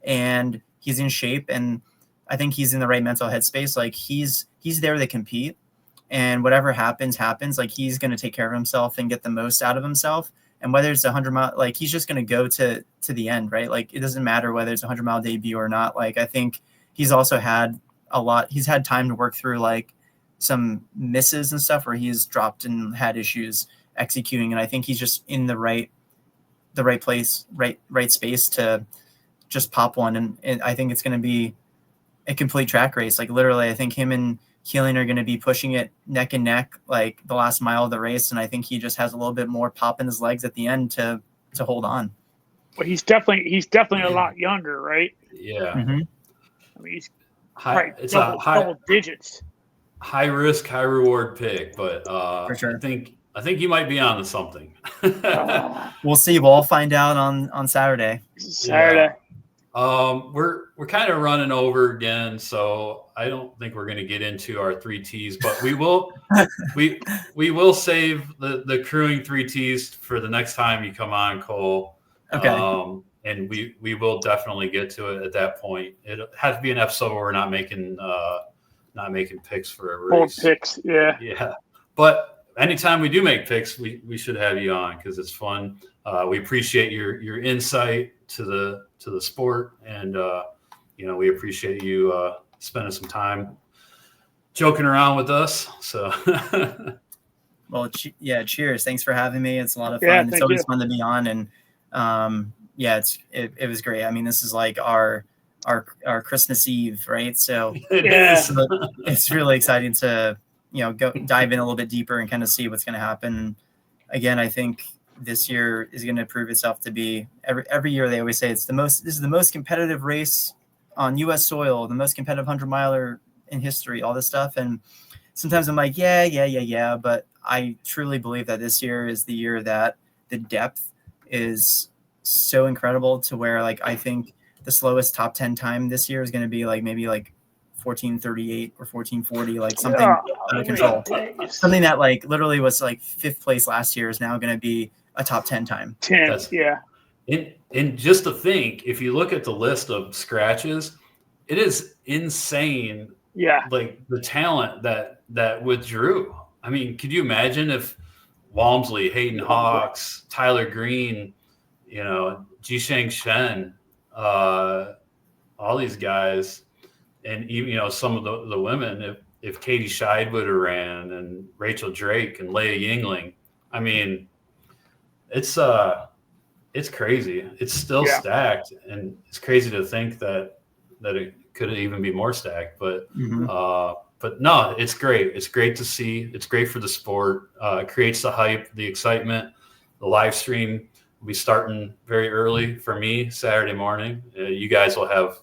C: and he's in shape, and I think he's in the right mental headspace. Like he's there to compete, and whatever happens, like he's going to take care of himself and get the most out of himself. And whether it's 100-mile, like he's just going to go to the end, right? Like it doesn't matter whether it's a 100-mile debut or not. Like I think he's also had he's had time to work through like some misses and stuff where he's dropped and had issues executing. And I think he's just in the right place, right space to just pop one. And I think it's going to be a complete track race. Like literally, I think him and Keeling are going to be pushing it neck and neck, like the last mile of the race. And I think he just has a little bit more pop in his legs at the end to hold on.
B: But he's definitely a lot younger, right?
A: Yeah.
C: Mm-hmm.
B: I mean, he's
A: It's
B: double digits.
A: High risk, high reward pick, but
C: For sure.
A: I think you might be on to something.
C: We'll see. We'll all find out on Saturday.
B: Saturday.
A: Yeah. We're kind of running over again, so I don't think we're going to get into our 3Ts, but we will we will save the crewing 3Ts for the next time you come on, Cole.
C: Okay.
A: And we will definitely get to it at that point. It has to be an episode where we're not making picks for a race.
B: Bold picks, yeah.
A: Yeah. But anytime we do make picks, we should have you on because it's fun. We appreciate your insight to the sport, and we appreciate you spending some time joking around with us. So
C: Well, cheers. Thanks for having me. It's a lot of fun.
B: Yeah,
C: It's always fun to be on, and it was great. I mean, this is like our Christmas Eve, right? So it's really exciting to go dive in a little bit deeper and kind of see what's going to happen. Again, I think this year is going to prove itself to be every year. They always say this is the most competitive race on U.S. soil, the most competitive 100-miler in history, all this stuff. And sometimes I'm like, yeah, but I truly believe that this year is the year that the depth is so incredible to where like I think the slowest top 10 time this year is going to be like maybe like 14:38 or 14:40, like something out of control. Something that like literally was like 5th place last year is now going to be a top 10 time.
B: Yeah.
A: And just to think, if you look at the list of scratches, it is insane.
B: Yeah. Like
A: the talent that withdrew. I mean, could you imagine if Walmsley, Hayden Hawks, Tyler Green, Jisheng Shen, all these guys, and even some of the women, if Katie Scheid would have ran, and Rachel Drake and Leah Yingling, I mean, it's crazy. It's still stacked, and it's crazy to think that it could even be more stacked. But but no, it's great. It's great to see. It's great for the sport. It creates the hype, the excitement. The live stream will be starting very early for me Saturday morning. You guys will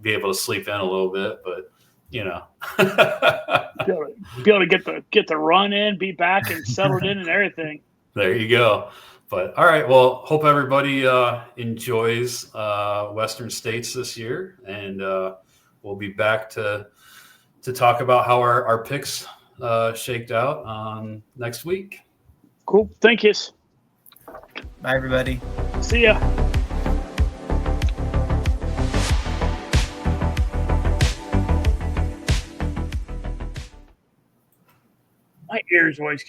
A: be able to sleep in a little bit, but
B: be able to get the run in, be back and settled in and everything.
A: There you go. But all right, well, hope everybody enjoys Western States this year, and we'll be back to talk about how our picks shaked out next week.
B: Cool. Thank you.
C: Bye, everybody.
B: See ya. My ears always get